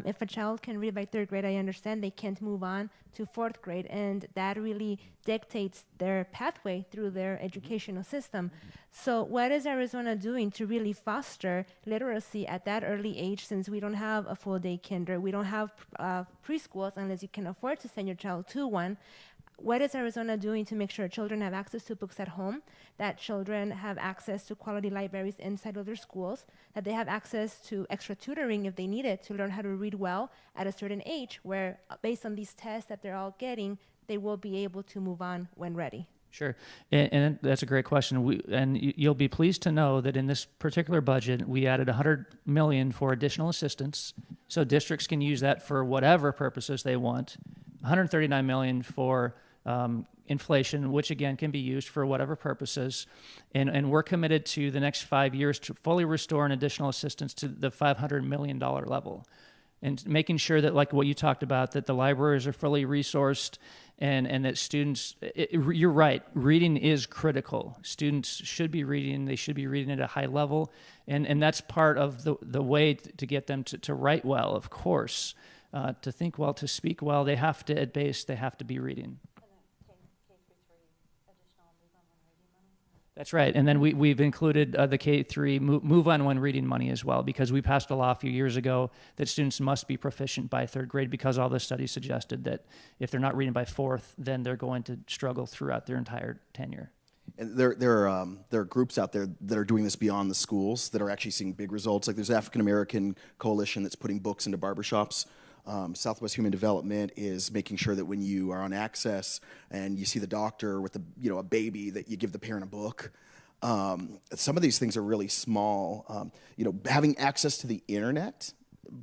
If a child can read by 3rd grade, I understand they can't move on to 4th grade, and that really dictates their pathway through their educational system. So what is Arizona doing to really foster literacy at that early age, since we don't have a full-day kinder, we don't have preschools unless you can afford to send your child to one? What is Arizona doing to make sure children have access to books at home, that children have access to quality libraries inside of their schools, that they have access to extra tutoring if they need it to learn how to read well at a certain age, where based on these tests that they're all getting, they will be able to move on when ready? Sure, and that's a great question. You'll be pleased to know that in this particular budget, we added $100 million for additional assistance, so districts can use that for whatever purposes they want. $139 million for inflation, which again can be used for whatever purposes, and we're committed to the next 5 years to fully restore an additional assistance to the $500 million level, and making sure that, like what you talked about, that the libraries are fully resourced, and that students, you're right, reading is critical. Students should be reading, they should be reading at a high level, and that's part of the way to get them to write well, of course. To think well, to speak well, they have to, at base, they have to be reading. That's right, and then we've included the K-3 move on when reading money as well, because we passed a law a few years ago that students must be proficient by 3rd grade, because all the studies suggested that if they're not reading by 4th, then they're going to struggle throughout their entire tenure. And there are groups out there that are doing this beyond the schools that are actually seeing big results. Like there's an African American coalition that's putting books into barbershops. Southwest Human Development is making sure that when you are on Access and you see the doctor with a baby, that you give the parent a book. Some of these things are really small. Having access to the internet,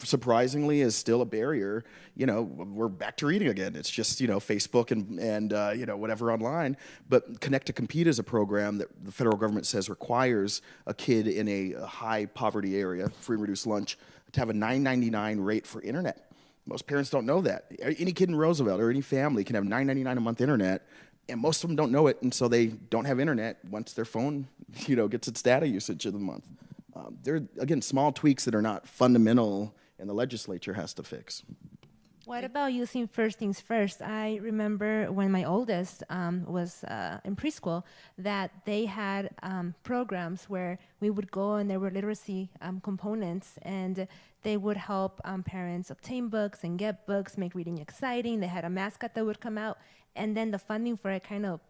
surprisingly, is still a barrier. We're back to reading again. It's just Facebook and whatever online. But Connect to Compete is a program that the federal government says requires a kid in a high poverty area, free and reduced lunch, to have a $9.99 rate for internet. Most parents don't know that. Any kid in Roosevelt or any family can have $9.99 a month internet, and most of them don't know it, and so they don't have internet once their phone, gets its data usage of the month. There are, again, small tweaks that are not fundamental, and the legislature has to fix. What about using First Things First? I remember when my oldest was in preschool that they had programs where we would go and there were literacy components, and they would help parents obtain books and get books, make reading exciting. They had a mascot that would come out, and then the funding for it kind of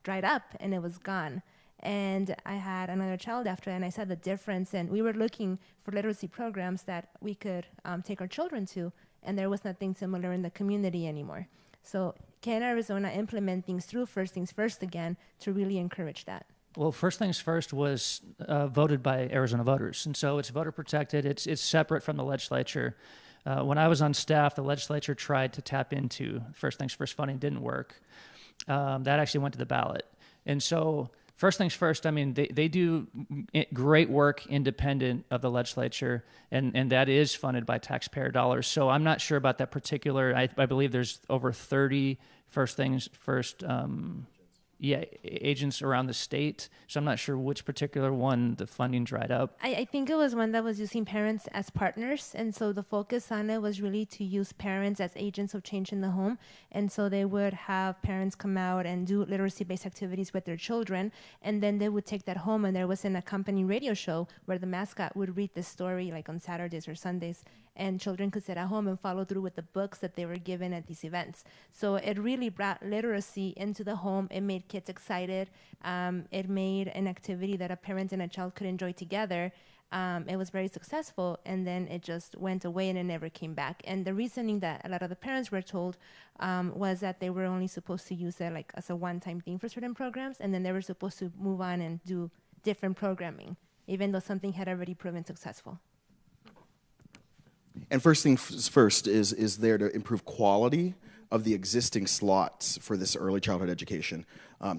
dried up and it was gone. And I had another child after, and I saw the difference, and we were looking for literacy programs that we could take our children to, and there was nothing similar in the community anymore. So can Arizona implement things through First Things First again to really encourage that? Well, First Things First was voted by Arizona voters, and so it's voter protected. It's separate from the legislature. When I was on staff, the legislature tried to tap into First Things First funding, didn't work. That actually went to the ballot. And so First Things First, I mean, they do great work independent of the legislature, and that is funded by taxpayer dollars. So I'm not sure about that particular, I believe there's over 30 First Things First agents around the state. So I'm not sure which particular one the funding dried up. I think it was one that was using parents as partners. And so the focus on it was really to use parents as agents of change in the home. And so they would have parents come out and do literacy-based activities with their children. And then they would take that home, and there was an accompanying radio show where the mascot would read the story like on Saturdays or Sundays. And children could sit at home and follow through with the books that they were given at these events. So it really brought literacy into the home. It made kids excited. It made an activity that a parent and a child could enjoy together. It was very successful, and then it just went away and it never came back. And the reasoning that a lot of the parents were told was that they were only supposed to use it like as a one-time thing for certain programs, and then they were supposed to move on and do different programming, even though something had already proven successful. And First Things First is there to improve quality of the existing slots for this early childhood education.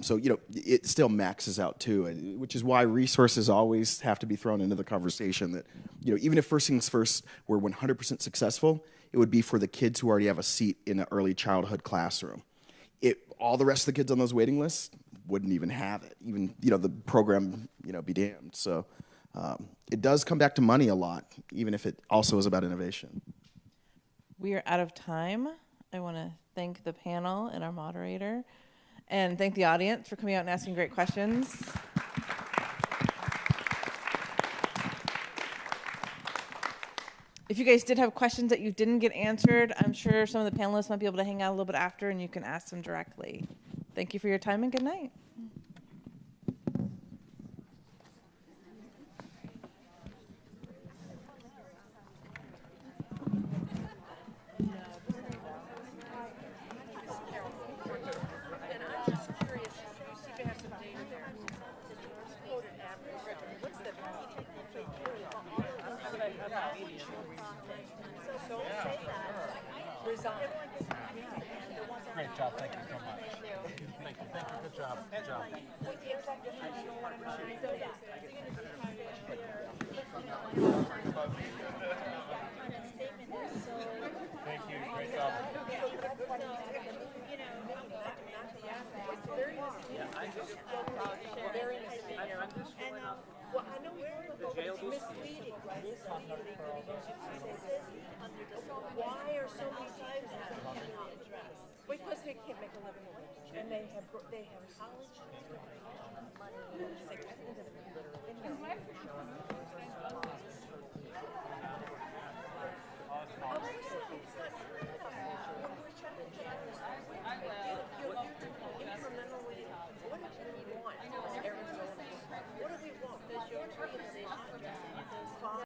So it still maxes out too, which is why resources always have to be thrown into the conversation. That even if First Things First were 100% successful, it would be for the kids who already have a seat in an early childhood classroom. All the rest of the kids on those waiting lists wouldn't even have it. Even the program be damned. So. It does come back to money a lot, even if it also is about innovation. We are out of time. I want to thank the panel and our moderator, and thank the audience for coming out and asking great questions. If you guys did have questions that you didn't get answered, I'm sure some of the panelists might be able to hang out a little bit after, and you can ask them directly. Thank you for your time, and good night. Great job. Thank you so much. Thank you. Thank you. Good job. Good job. Thank you. Great job. Well, I know it's misleading, right? It's misleading. Why are so many times not addressed? Because they can't make a living, and they have college money, sick.